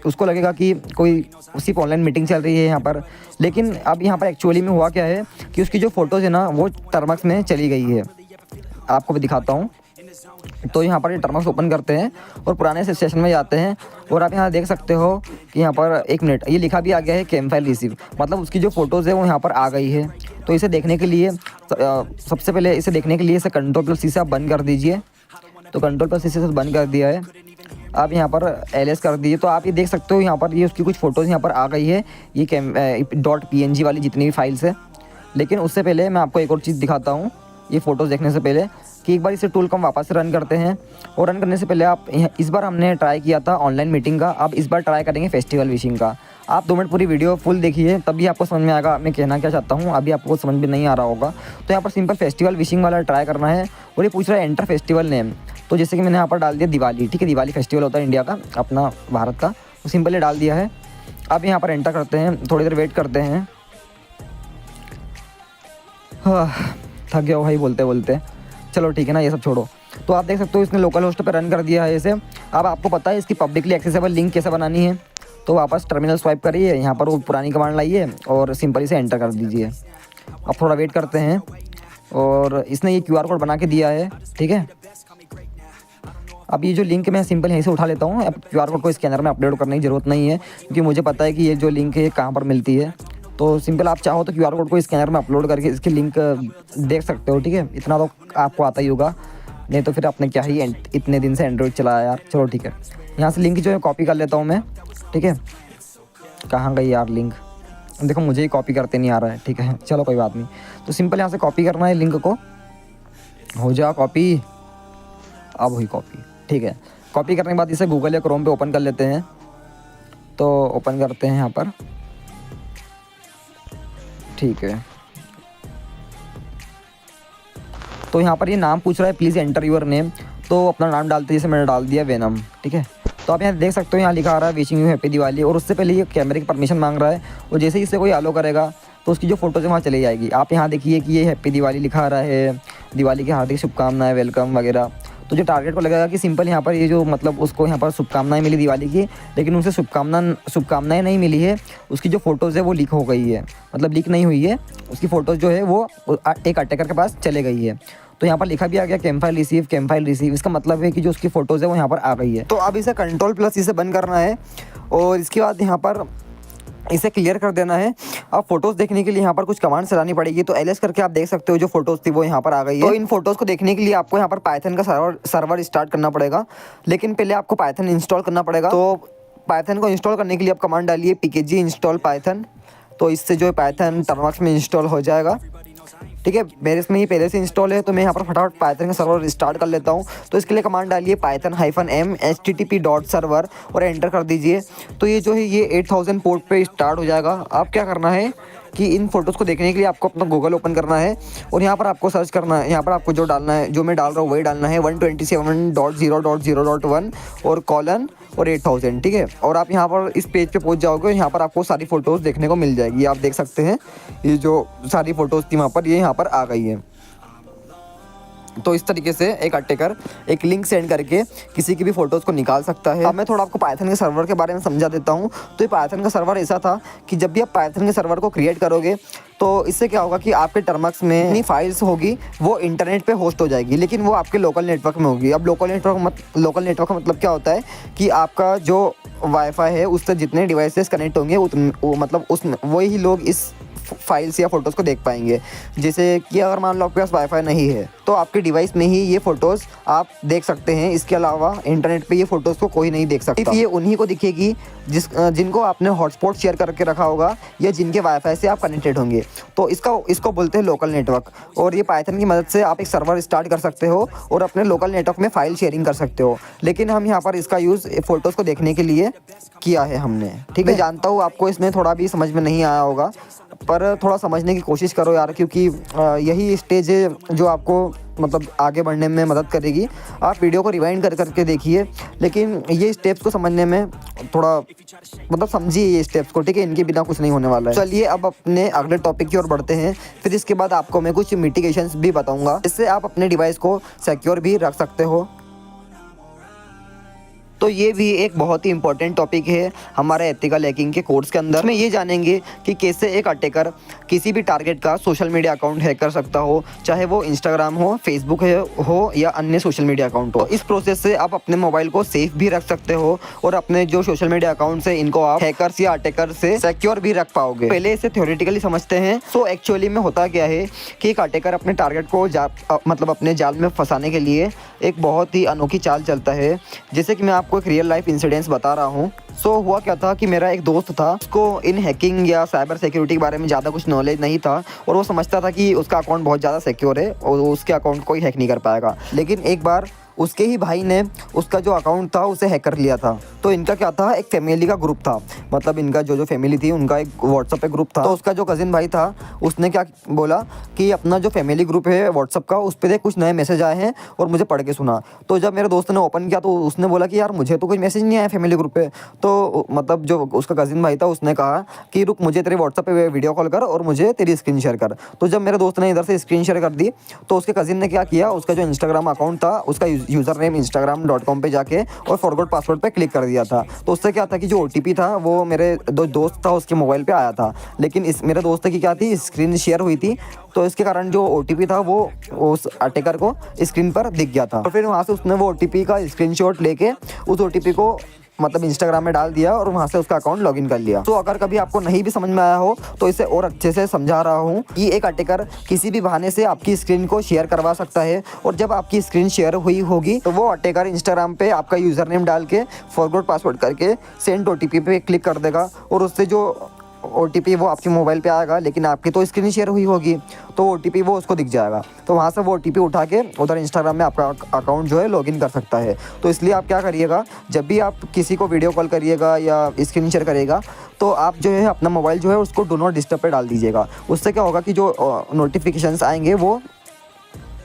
उसको लगेगा कि कोई सिर्फ ऑनलाइन मीटिंग चल रही है यहाँ पर। लेकिन अब यहाँ पर एक्चुअली में हुआ क्या है कि उसकी जो फ़ोटोज़ है ना वो टर्मक्स में चली गई है। आपको भी दिखाता हूँ। तो यहाँ पर ये टर्मक्स ओपन करते हैं और पुराने सेशन में जाते हैं और आप यहाँ देख सकते हो कि यहाँ पर 1 मिनट ये लिखा भी आ गया है कैम फाइल रिसीव, मतलब उसकी जो फ़ोटोज़ है वो यहाँ पर आ गई है। तो इसे देखने के लिए सबसे पहले इसे देखने के लिए इसे Ctrl+C से आप बंद कर दीजिए। तो Ctrl+C से बंद कर दिया है। आप यहाँ पर LS कर दीजिए। तो आप ये देख सकते हो यहाँ पर ये उसकी कुछ फ़ोटोज़ यहाँ पर आ गई है, ये .png वाली जितनी भी फाइल्स है। लेकिन उससे पहले मैं आपको एक और चीज़ दिखाता हूँ ये फ़ोटोज़ देखने से पहले, कि एक बार इसे टूल को हम वापस से रन करते हैं। और रन करने से पहले आप इस बार हमने ट्राई किया था ऑनलाइन मीटिंग का, अब इस बार ट्राई करेंगे फेस्टिवल विशिंग का। आप 2 मिनट पूरी वीडियो फुल देखिए तभी आपको समझ में आएगा मैं कहना क्या चाहता हूँ। अभी आपको समझ में नहीं आ रहा होगा। तो यहाँ पर सिंपल फेस्टिवल विशिंग वाला ट्राई करना है और ये पूछ रहा है एंटर फेस्टिवल नेम। तो जैसे कि मैंने यहाँ पर डाल दिया दिवाली, ठीक है, दिवाली फेस्टिवल होता है इंडिया का, अपना भारत का, तो सिंपल ये डाल दिया है। अब यहाँ पर एंटर करते हैं, थोड़ी देर वेट करते हैं। थक गया भाई बोलते बोलते, चलो ठीक है ना, ये सब छोड़ो। तो आप देख सकते हो इसने लोकल होस्ट पे रन कर दिया है इसे। अब आपको पता है इसकी पब्लिकली एक्सेसिबल लिंक कैसे बनानी है। तो वापस टर्मिनल स्वाइप करिए, यहाँ पर वो पुरानी कमांड लाइए और सिंपल इसे एंटर कर दीजिए। अब थोड़ा वेट करते हैं और इसने ये QR कोड बना के दिया है, ठीक है। अब ये जो लिंक मैं सिंपल यहीं से उठा लेता हूँ। अब QR कोड को स्कैनर में अपलोड करने की ज़रूरत नहीं है क्योंकि मुझे पता है कि ये जो लिंक है कहाँ पर मिलती है। तो सिंपल आप चाहो तो QR कोड को स्कैनर में अपलोड करके इसकी लिंक देख सकते हो, ठीक है। इतना तो आपको आता ही होगा, नहीं तो फिर आपने क्या ही इतने दिन से एंड्रॉइड चलाया यार। चलो ठीक है, यहाँ से लिंक जो है कॉपी कर लेता हूँ मैं, ठीक है। कहाँ गई यार लिंक, देखो मुझे ही कॉपी करते नहीं आ रहा है, ठीक है, चलो कोई बात नहीं। तो सिंपल यहाँ से कॉपी करना है लिंक को, हो जा कॉपी। अब हुई कॉपी, ठीक है। कॉपी करने के बाद इसे गूगल या क्रोम पे ओपन कर लेते हैं। तो ओपन करते हैं यहाँ पर, ठीक है। तो यहाँ पर ये नाम पूछ रहा है, प्लीज़ एंटर योर नेम। तो अपना नाम डालते हैं, जैसे मैंने डाल दिया वेनम, ठीक है। तो आप यहाँ देख सकते हो यहाँ लिखा आ रहा है विशिंग यू हैप्पी दिवाली, और उससे पहले ये कैमरे की परमिशन मांग रहा है। और जैसे ही इससे कोई अलो करेगा तो उसकी जो फोटोज़ है वहाँ चली जाएगी। आप यहाँ देखिए कि ये हैप्पी दिवाली लिखा आ रहा है, दिवाली की हार्दिक शुभकामनाएं, वेलकम वगैरह। तो जो टारगेट को लगेगा कि सिंपल यहाँ पर ये जो मतलब उसको यहाँ पर शुभकामनाएं मिली दिवाली की, लेकिन उसे शुभकामनाएं नहीं मिली है, उसकी जो फ़ोटोज़ है वो लीक हो गई है, मतलब लीक नहीं हुई है, उसकी फ़ोटोज़ जो है वो एक अटैकर के पास चले गई है। तो यहाँ पर लिखा भी आ गया कैम फाइल रिसीव। इसका मतलब है कि जो उसकी फ़ोटोज़ है वो यहाँ पर आ गई है। तो अब इसे Ctrl+C से बंद करना है और इसके बाद यहाँ पर इसे क्लियर कर देना है। अब फोटोज़ देखने के लिए यहाँ पर कुछ कमांड चलानी पड़ेगी। तो LS करके आप देख सकते हो जो फोटोज़ थी वो यहाँ पर आ गई है। तो इन फोटोज़ को देखने के लिए आपको यहाँ पर पाइथन का सर्वर स्टार्ट करना पड़ेगा, लेकिन पहले आपको पाइथन इंस्टॉल करना पड़ेगा। तो पाइथन को इंस्टॉल करने के लिए आप कमांड डालिए pkg इंस्टॉल पाइथन। तो इससे जो है पाइथन टर्मक्स में इंस्टॉल हो जाएगा, ठीक है। मेरे इसमें ये पहले से इंस्टॉल है, तो मैं यहाँ पर फटाफट पाइथन का सर्वर स्टार्ट कर लेता हूँ। तो इसके लिए कमांड डालिए python-m http.server और एंटर कर दीजिए। तो ये जो है ये 8000 पोर्ट पे स्टार्ट हो जाएगा। आप क्या करना है कि इन फोटोज़ को देखने के लिए आपको अपना गूगल ओपन करना है और यहाँ पर आपको सर्च करना है। यहाँ पर आपको जो डालना है, जो मैं डाल रहा हूँ वही डालना है, 127.0.0.1 और कॉलन और 8000, ठीक है। और आप यहाँ पर इस पेज पे पहुँच जाओगे, यहाँ पर आपको सारी फ़ोटोज़ देखने को मिल जाएगी। आप देख सकते हैं ये जो सारी फ़ोटोज़ थी वहाँ पर, ये यहाँ पर आ गई है। तो इस तरीके से एक अटैकर एक लिंक सेंड करके किसी की भी फोटोज़ को निकाल सकता है। अब मैं थोड़ा आपको पाइथन के सर्वर के बारे में समझा देता हूँ। तो ये पाइथन का सर्वर ऐसा था कि जब भी आप पाइथन के सर्वर को क्रिएट करोगे तो इससे क्या होगा कि आपके टर्मक्स में इतनी फाइल्स होगी वो इंटरनेट पे होस्ट हो जाएगी, लेकिन वो आपके लोकल नेटवर्क में होगी। अब लोकल नेटवर्क का मतलब क्या होता है कि आपका जो वाईफाई है उससे जितने डिवाइसेस कनेक्ट होंगे मतलब वही लोग इस फाइल्स या फ़ोटोज़ को देख पाएंगे। जैसे कि अगर मान लो आपके पास वाईफाई नहीं है तो आपके डिवाइस में ही ये फ़ोटोज़ आप देख सकते हैं। इसके अलावा इंटरनेट पे ये फ़ोटोज़ को कोई नहीं देख सकता। सिर्फ ये उन्हीं को दिखेगी जिनको आपने हॉटस्पॉट शेयर करके रखा होगा या जिनके वाईफाई से आप कनेक्टेड होंगे। तो इसको बोलते हैं लोकल नेटवर्क। और ये पाइथन की मदद से आप एक सर्वर स्टार्ट कर सकते हो और अपने लोकल नेटवर्क में फ़ाइल शेयरिंग कर सकते हो। लेकिन हम यहाँ पर इसका यूज़ फ़ोटोज़ को देखने के लिए किया है हमने, ठीक है। जानता हूँ आपको इसमें थोड़ा भी समझ में नहीं आया होगा, पर थोड़ा समझने की कोशिश करो यार, क्योंकि यही स्टेज है जो आपको मतलब आगे बढ़ने में मदद करेगी। आप वीडियो को रिवाइंड करके देखिए, लेकिन ये स्टेप्स को समझने में थोड़ा मतलब समझिए ये स्टेप्स को, ठीक है। इनके बिना कुछ नहीं होने वाला है। चलिए अब अपने अगले टॉपिक की ओर बढ़ते हैं। फिर इसके बाद आपको मैं कुछ मिटिगेशंस भी बताऊंगा, जिससे आप अपने डिवाइस को सिक्योर भी रख सकते हो। तो ये भी एक बहुत ही इंपॉर्टेंट टॉपिक है हमारे एथिकल हैकिंग के कोर्स के अंदर। में ये जानेंगे कि कैसे एक अटैकर किसी भी टारगेट का सोशल मीडिया अकाउंट हैक कर सकता हो, चाहे वो इंस्टाग्राम हो, फेसबुक हो या अन्य सोशल मीडिया अकाउंट हो। इस प्रोसेस से आप अपने मोबाइल को सेफ भी रख सकते हो और अपने जो सोशल मीडिया अकाउंट है इनको आप हैकर्स या अटैकर से सिक्योर भी रख पाओगे। पहले इसे थ्योरेटिकली समझते हैं। सो एक्चुअली में होता क्या है कि एक अटैकर अपने टारगेट को मतलब अपने जाल में फंसाने के लिए एक बहुत ही अनोखी चाल चलता है। जैसे कि मैं आपको एक रियल लाइफ इंसिडेंस बता रहा हूँ। सो हुआ क्या था कि मेरा एक दोस्त था, उसको इन हैकिंग या साइबर सिक्योरिटी के बारे में ज़्यादा कुछ नॉलेज नहीं था और वो समझता था कि उसका अकाउंट बहुत ज़्यादा सिक्योर है और उसके अकाउंट कोई हैक नहीं कर पाएगा। लेकिन एक बार उसके ही भाई ने उसका जो अकाउंट था उसे हैक कर लिया था। तो इनका क्या था, एक फैमिली का ग्रुप था, मतलब इनका जो फैमिली थी उनका एक व्हाट्सअप पे ग्रुप था। तो उसका जो कज़िन भाई था उसने क्या बोला कि अपना जो फैमिली ग्रुप है व्हाट्सअप का, उस पर कुछ नए मैसेज आए हैं और मुझे पढ़ के सुना। तो जब मेरे दोस्त ने ओपन किया तो उसने बोला कि यार मुझे तो कोई मैसेज नहीं आया फैमिली ग्रुप पे। तो मतलब जो उसका कज़िन भाई था उसने कहा कि रुक, मुझे तेरे व्हाट्सअप पे वीडियो कॉल कर और मुझे तेरी स्क्रीन शेयर कर। तो जब मेरे दोस्त ने इधर से स्क्रीन शेयर कर दी तो उसके कज़िन ने क्या किया, उसका जो इंस्टाग्राम अकाउंट था उसका यूज़र नेम instagram.com पे जाके और फॉरगॉट पासवर्ड पे क्लिक कर दिया था। तो उससे क्या था कि जो OTP था वो मेरे दोस्त था उसके मोबाइल पे आया था, लेकिन मेरे दोस्त की क्या थी, स्क्रीन शेयर हुई थी। तो इसके कारण जो OTP था वो उस अटैकर को स्क्रीन पर दिख गया था और फिर वहाँ से उसने वो OTP का स्क्रीनशॉट लेके उस OTP को मतलब इंस्टाग्राम में डाल दिया और वहाँ से उसका अकाउंट लॉगिन कर लिया। तो अगर कभी आपको नहीं भी समझ में आया हो तो इसे और अच्छे से समझा रहा हूँ कि एक अटैकर किसी भी बहाने से आपकी स्क्रीन को शेयर करवा सकता है और जब आपकी स्क्रीन शेयर हुई होगी तो वो अटैकर इंस्टाग्राम पे आपका यूज़र नेम डाल के फॉरगॉट पासवर्ड करके सेंड OTP पे क्लिक कर देगा और उससे जो OTP वो आपके मोबाइल पे आएगा, लेकिन आपकी तो स्क्रीन शेयर हुई होगी तो OTP वो उसको दिख जाएगा। तो वहाँ से वो OTP उठा के उधर इंस्टाग्राम में आपका अकाउंट जो है लॉगिन कर सकता है। तो इसलिए आप क्या करिएगा, जब भी आप किसी को वीडियो कॉल करिएगा या स्क्रीन शेयर करिएगा तो आप जो है अपना मोबाइल जो है उसको डू नॉट डिस्टर्ब पे डाल दीजिएगा। उससे क्या होगा कि जो नोटिफिकेशंस आएंगे वो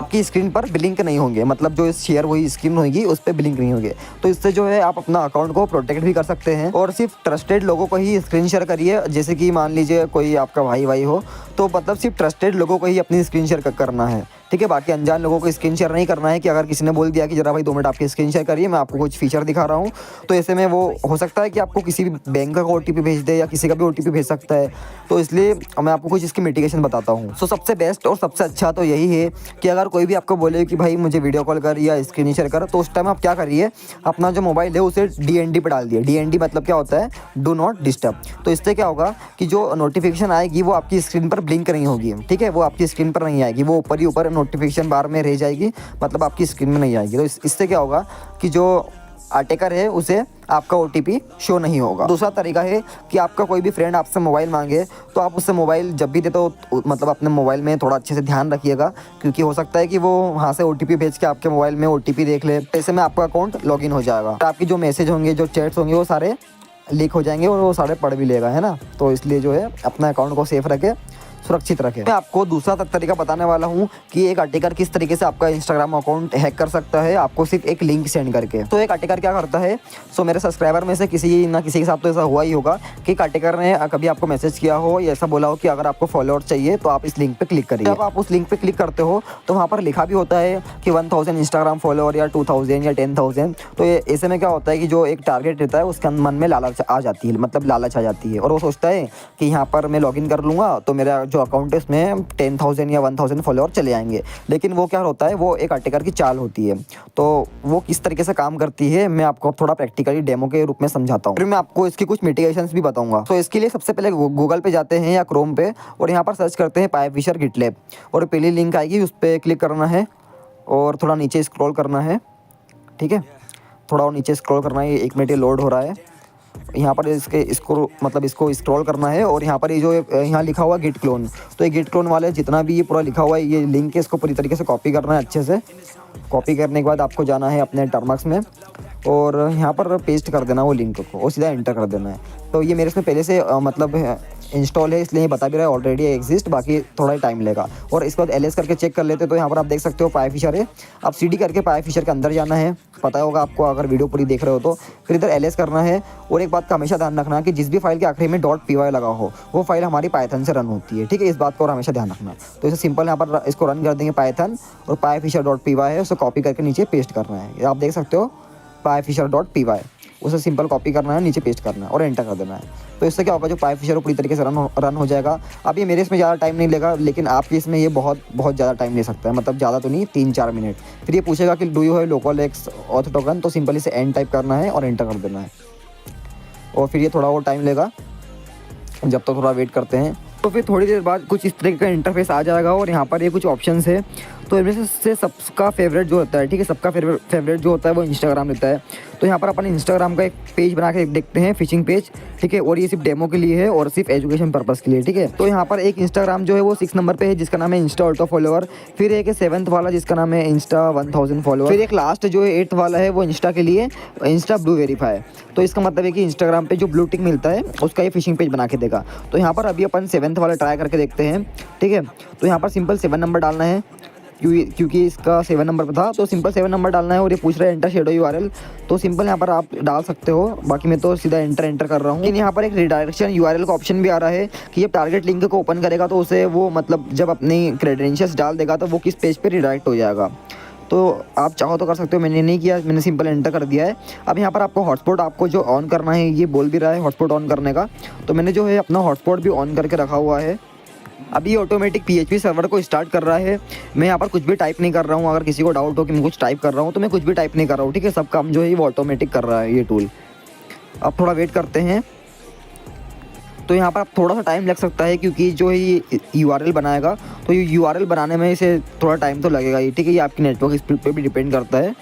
आपकी स्क्रीन पर ब्लिंक नहीं होंगे, मतलब जो शेयर हुई स्क्रीन होगी उस पर ब्लिंक नहीं होंगे। तो इससे जो है आप अपना अकाउंट को प्रोटेक्ट भी कर सकते हैं। और सिर्फ ट्रस्टेड लोगों को ही स्क्रीन शेयर करिए, जैसे कि मान लीजिए कोई आपका भाई हो तो मतलब सिर्फ ट्रस्टेड लोगों को ही अपनी स्क्रीन शेयर करना है, ठीक है। बाकी अनजान लोगों को स्क्रीन शेयर नहीं करना है। कि अगर किसी ने बोल दिया कि जरा भाई 2 मिनट आपकी स्क्रीन शेयर करिए, मैं आपको कुछ फीचर दिखा रहा हूँ, तो ऐसे में वो हो सकता है कि आपको किसी भी बैंक का OTP भेज दे या किसी का भी OTP भेज सकता है। तो इसलिए मैं आपको कुछ इसकी मिटिगेशन बताता हूँ। सो सबसे बेस्ट और सबसे अच्छा तो यही है कि अगर कोई भी आपको बोले कि भाई मुझे वीडियो कॉल कर या स्क्रीन शेयर कर, तो उस टाइम आप क्या करिए, अपना जो मोबाइल है उसे DND पे डाल दिए। DND मतलब क्या होता है, डू नॉट डिस्टर्ब। तो इससे क्या होगा कि जो नोटिफिकेशन आएगी वो आपकी स्क्रीन पर ब्लिंक नहीं होगी, ठीक है, वो आपकी स्क्रीन पर नहीं आएगी, वो ऊपर ही ऊपर नोटिफिकेशन बार में रह जाएगी, मतलब आपकी स्क्रीन में नहीं आएगी। तो इससे क्या होगा कि जो अटैकर है उसे आपका OTP शो नहीं होगा। दूसरा तरीका है कि आपका कोई भी फ्रेंड आपसे मोबाइल मांगे तो आप उससे मोबाइल जब भी दे तो मतलब अपने मोबाइल में थोड़ा अच्छे से ध्यान रखिएगा, क्योंकि हो सकता है कि वो वहाँ से OTP भेज के आपके मोबाइल में OTP देख ले। ऐसे में आपका अकाउंट लॉगिन हो जाएगा, आपकी जो मैसेज होंगे, जो चैट्स होंगे वो सारे लीक हो जाएंगे और वो सारे पढ़ भी लेगा, है ना। तो इसलिए जो है अपना अकाउंट को सेफ रखें, सुरक्षित रखें। मैं आपको दूसरा तरीका बताने वाला हूँ कि एक अटैकर किस तरीके से आपका इंस्टाग्राम अकाउंट हैक कर सकता है, आपको सिर्फ एक लिंक सेंड करके। तो एक अटैकर क्या करता है, सो मेरे सब्सक्राइबर में से किसी ना किसी के साथ तो ऐसा हुआ ही होगा कि एक अटैकर ने कभी आपको मैसेज किया हो या ऐसा बोला हो कि अगर आपको फॉलोअर चाहिए तो आप इस लिंक पे क्लिक करिए। जब आप उस लिंक पे क्लिक करते हो तो वहाँ पर लिखा भी होता है कि 1000 इंस्टाग्राम फॉलोअर या 2000 या 10,000। तो ऐसे में क्या होता है कि जो एक टारगेट रहता है उसके मन में लालच आ जाती है, मतलब लालच आ जाती है और वो सोचता है कि यहाँ पर मैं लॉगिन कर लूँगा तो मेरा जो अकाउंट है उसमें 10,000 या 1,000 फॉलोअर चले आएंगे। लेकिन वो क्या होता है, वो एक अटैकर की चाल होती है। तो वो किस तरीके से काम करती है मैं आपको थोड़ा प्रैक्टिकली डेमो के रूप में समझाता हूँ, फिर मैं आपको इसकी कुछ मिटिगेशंस भी बताऊंगा। तो इसके लिए सबसे पहले गूगल पे जाते हैं या क्रोम पे, और यहाँ पर सर्च करते हैं पाइपफिशर गिटलैब, और पहली लिंक आएगी उस पर क्लिक करना है और थोड़ा नीचे स्क्रॉल करना है। ठीक है, थोड़ा और नीचे स्क्रॉल करना है, 1 मिनट ये लोड हो रहा है। यहाँ पर इसको स्क्रॉल करना है, और यहाँ पर ये जो यहाँ लिखा हुआ गिट क्लोन, तो ये गिट क्लोन वाले जितना भी ये पूरा लिखा हुआ है ये लिंक है, इसको पूरी तरीके से कॉपी करना है। अच्छे से कॉपी करने के बाद आपको जाना है अपने टर्मक्स में और यहाँ पर पेस्ट कर देना वो लिंक को और सीधा एंटर कर देना है। तो ये मेरे इसमें पहले से इंस्टॉल है, इसलिए बता भी रहा है ऑलरेडी एग्जिस्ट, बाकी थोड़ा ही टाइम लेगा। और इसके बाद LS करके चेक कर लेते, तो यहाँ पर आप देख सकते हो पाइपफिशर है। आप CD करके पाइपफिशर के अंदर जाना है, पता होगा आपको अगर वीडियो पूरी देख रहे हो तो। फिर इधर LS करना है, और एक बात का हमेशा ध्यान रखना कि जिस भी फाइल के आखिरी में .py लगा हो वो फाइल हमारी पाइथन से रन होती है। ठीक है, इस बात को और हमेशा ध्यान रखना। तो इसे सिंपल यहाँ पर इसको रन कर देंगे पाइथन, और पाइपफिशर.py है उसे कॉपी करके नीचे पेस्ट करना है। आप देख सकते हो पाइपफिशर.py, उसे सिंपल कॉपी करना है, नीचे पेस्ट करना है और एंटर कर देना है। तो इससे क्या होगा, जो पाइपफिशर पूरी तरीके से रन हो जाएगा। अब ये मेरे इसमें ज़्यादा टाइम नहीं लेगा, लेकिन आपके इसमें ये बहुत ज़्यादा टाइम ले सकता है, मतलब ज़्यादा तो नहीं, 3-4 मिनट। फिर ये पूछेगा कि do you have local x auth token, तो सिंपल इसे एंड टाइप करना है और एंटर कर देना है। और फिर ये थोड़ा और टाइम लेगा, जब तक थोड़ा वेट करते हैं। तो फिर थोड़ी देर बाद कुछ इस तरीके का इंटरफेस आ जाएगा, और यहाँ पर ये कुछ ऑप्शंस है। तो इनमें से सबका फेवरेट जो होता है, ठीक है, सबका फेवरेट जो होता है वो इंस्टाग्राम रहता है। तो यहाँ पर अपन इंस्टाग्राम का एक पेज बना के देखते हैं, फिशिंग पेज। ठीक है, और ये सिर्फ डेमो के लिए है और सिर्फ एजुकेशन पर्पज़ के लिए। ठीक है, तो यहाँ पर एक इंस्टाग्राम जो है वो 6 नंबर पे है, जिसका नाम है इंस्टा ऑटो फॉलोअर। फिर एक 7th वाला जिसका नाम है इंस्टा 1000 फॉलोअर। फिर एक लास्ट जो है 8th वाला है वो इंस्टा के लिए इंस्टा ब्लू वेरीफाई। तो इसका मतलब है कि इंस्टाग्राम पे जो ब्लू टिक मिलता है उसका ये फिशिंग पेज बना के देगा। तो यहाँ पर अभी अपन 7th वाला ट्राई करके देखते हैं। ठीक है, तो यहाँ पर सिंपल 7 नंबर डालना है, क्योंकि इसका 7 नंबर पर था, तो सिंपल 7 नंबर डालना है। और ये पूछ रहा है एंटर शेडो URL, तो सिंपल यहाँ पर आप डाल सकते हो, बाकी मैं तो सीधा एंटर कर रहा हूँ। लेकिन यहाँ पर एक रिडायरेक्शन URL का ऑप्शन भी आ रहा है कि ये टारगेट लिंक को ओपन करेगा, तो उसे वो मतलब जब अपनी क्रेडेंशियल्स डाल देगा तो वो किस पेज पर रिडायरेक्ट हो जाएगा। तो आप चाहो तो कर सकते हो, मैंने नहीं किया, मैंने सिंपल एंटर कर दिया है। अब यहाँ पर आपको हॉटस्पॉट आपको जो ऑन करना है, ये बोल भी रहा है हॉटस्पॉट ऑन करने का, तो मैंने जो है अपना हॉटस्पॉट भी ऑन करके रखा हुआ है। अभी ऑटोमेटिक PHP सर्वर को स्टार्ट कर रहा है। मैं यहाँ पर कुछ भी टाइप नहीं कर रहा हूँ, अगर किसी को डाउट हो कि मैं कुछ टाइप कर रहा हूँ तो मैं कुछ भी टाइप नहीं कर रहा हूँ। ठीक है, सब काम जो है वो ऑटोमेटिक कर रहा है ये टूल। अब थोड़ा वेट करते हैं, तो यहाँ पर थोड़ा सा टाइम लग सकता है, क्योंकि जो है ये URL बनाएगा, तो ये URL बनाने में इसे थोड़ा टाइम तो लगेगा ही। ठीक है, ये आपकी नेटवर्क स्पीड पे भी डिपेंड करता है।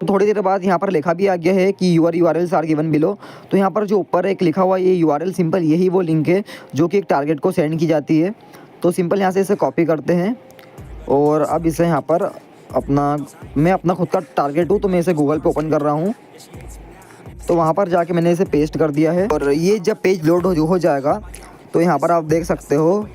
थोड़ी देर बाद यहाँ पर लिखा भी आ गया है कि your URLs are given below. तो यहाँ पर जो ऊपर एक लिखा हुआ ये URL सिंपल यही वो लिंक है जो कि एक टारगेट को सेंड की जाती है। तो सिंपल यहाँ से इसे कॉपी करते हैं, और अब इसे यहाँ पर मैं अपना खुद का टारगेट हूँ, तो मैं इसे गूगल पे ओपन कर रहा हूँ। तो वहाँ पर जाके मैंने इसे पेस्ट कर दिया है, और ये जब पेज लोड हो जाएगा तो यहाँ पर आप देख सकते हो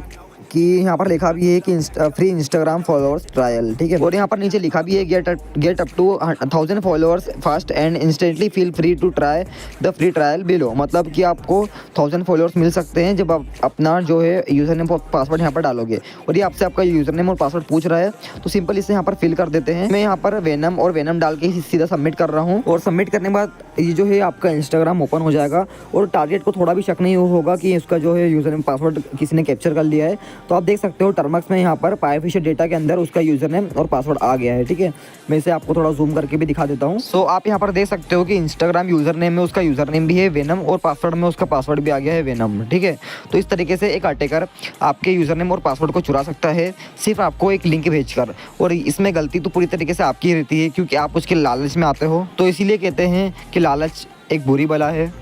कि यहाँ पर लिखा भी है कि फ्री इंस्टाग्राम फॉलोअर्स ट्रायल। ठीक है, और यहाँ पर नीचे लिखा भी है get up to 1000 followers fast and instantly feel free to try the free trial below. मतलब कि आपको 1000 फॉलोअर्स मिल सकते हैं जब आप अपना जो है यूज़र नेम और पासवर्ड यहाँ पर डालोगे। और ये आपसे आपका यूज़र नेम और पासवर्ड पूछ रहा है, तो सिंपल इसे यहाँ पर फिल कर देते हैं। मैं यहाँ पर वेनम और वेनम डाल के सीधा सबमिट कर रहा हूँ, और सबमिट करने के बाद ये जो है आपका इंस्टाग्राम ओपन हो जाएगा। और टारगेट को थोड़ा भी शक नहीं होगा कि उसका जो है यूज़र नेम पासवर्ड किसी ने कैप्चर कर लिया है। तो आप देख सकते हो टर्मक्स में यहाँ पर पाइपफिशर डेटा के अंदर उसका यूज़र नेम और पासवर्ड आ गया है। ठीक है, मैं इसे आपको थोड़ा जूम करके भी दिखा देता हूँ। सो आप यहाँ पर देख सकते हो कि इंस्टाग्राम यूज़र नेम में उसका यूज़र नेम भी है वेनम, और पासवर्ड में उसका पासवर्ड भी आ गया है वेनम। ठीक है, तो इस तरीके से एक अटैकर आपके यूज़र नेम और पासवर्ड को चुरा सकता है सिर्फ आपको एक लिंक भेजकर। और इसमें गलती तो पूरी तरीके से आपकी रहती है, क्योंकि आप उसके लालच में आते हो। तो इसीलिए कहते हैं कि लालच एक बुरी बला है।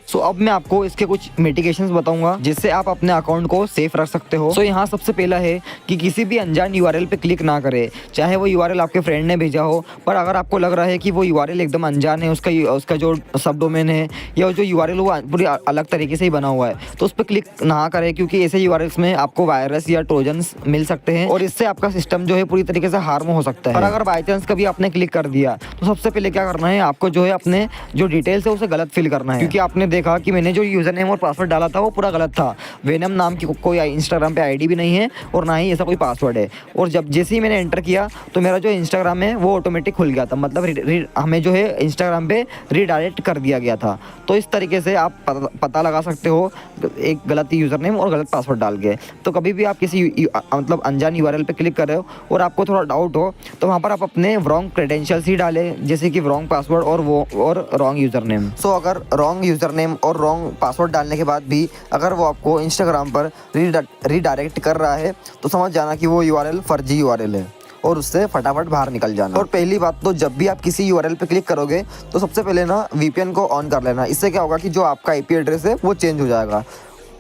सो अब मैं आपको इसके कुछ मिटिगेशंस बताऊंगा जिससे आप अपने अकाउंट को सेफ रख सकते हो। सो यहाँ सबसे पहला है कि किसी भी अनजान यूआरएल पे क्लिक ना करें, चाहे वो यूआरएल आपके फ्रेंड ने भेजा हो, पर अगर आपको लग रहा है कि वो यूआरएल एकदम अनजान है, उसका जो सब डोमेन है या जो यूआरएल वो पूरी अलग तरीके से ही बना हुआ है, तो उस पर क्लिक ना करें, क्योंकि ऐसे यूआरएल्स में आपको वायरस या ट्रोजन्स मिल सकते हैं और इससे आपका सिस्टम जो है पूरी तरीके से हार्म हो सकता है। और अगर बाई चांस कभी आपने क्लिक कर दिया तो सबसे पहले क्या करना है, आपको जो है अपने जो डिटेल्स है उसे गलत फिल करना है, क्योंकि आपने देखा कि मैंने जो यूजर नेम और पासवर्ड डाला था वो पूरा गलत था। वेनम नाम की कोई इंस्टाग्राम पे आईडी भी नहीं है और ना ही ऐसा कोई पासवर्ड है। और जब जैसे ही मैंने एंटर किया तो मेरा जो इंस्टाग्राम है वो ऑटोमेटिक खुल गया था, मतलब हमें जो है इंस्टाग्राम पे रीडायरेक्ट कर दिया गया था। तो इस तरीके से आप पता लगा सकते हो एक गलत यूजर नेम और गलत पासवर्ड डाल के। तो कभी भी आप किसी मतलब अनजान यूआरएल पे क्लिक कर रहे हो और आपको थोड़ा डाउट हो तो वहाँ पर आप अपने रॉन्ग क्रेडेंशियल्स ही डालें, जैसे कि रॉन्ग पासवर्ड और रॉन्ग यूजर नेम। सो अगर रॉन्ग यूजर नेम और रॉन्ग पासवर्ड डालने के बाद भी अगर वो आपको इंस्टाग्राम पर रीडायरेक्ट कर रहा है तो समझ जाना कि वो यूआरएल फर्जी यूआरएल है और उससे फटाफट बाहर निकल जाना। और पहली बात तो जब भी आप किसी यूआरएल पे क्लिक करोगे तो सबसे पहले ना वीपीएन को ऑन कर लेना। इससे क्या होगा कि जो आपका आईपी एड्रेस है वो चेंज हो जाएगा,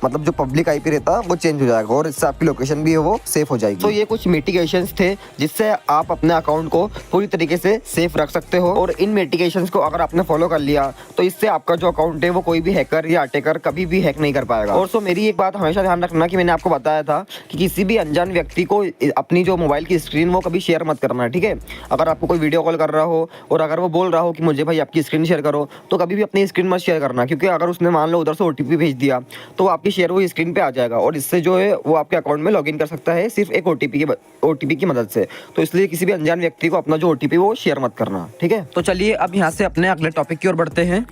मतलब जो पब्लिक आईपी रहता है वो चेंज हो जाएगा और इससे आपकी लोकेशन भी है वो सेफ हो जाएगी। तो ये कुछ मिटिगेशंस थे जिससे आप अपने अकाउंट को पूरी तरीके से सेफ रख सकते हो। और इन मिटिगेशंस को अगर आपने फॉलो कर लिया तो इससे आपका जो अकाउंट है वो कोई भी हैकर या अटैकर कभी भी हैक नहीं कर पाएगा। और सो मेरी एक बात हमेशा ध्यान रखना कि मैंने आपको बताया था कि किसी भी अनजान व्यक्ति को अपनी जो मोबाइल की स्क्रीन वो कभी शेयर मत करना, ठीक है। अगर आपको कोई वीडियो कॉल कर रहा हो और अगर वो बोल रहा हो कि मुझे भाई आपकी स्क्रीन शेयर करो, तो कभी भी अपनी स्क्रीन मत शेयर करना, क्योंकि अगर उसने मान लो उधर से ओटीपी भेज दिया तो आपकी शेयर हुई स्क्रीन पे आ जाएगा और इससे जो है वो आपके अकाउंट में लॉगिन कर सकता है सिर्फ एक ओटीपी की मदद से। तो इसलिए किसी भी अनजान व्यक्ति को अपना जो ओटीपी वो शेयर मत करना, ठीक है। तो चलिए अब यहाँ से अपने अगले टॉपिक की ओर बढ़ते हैं।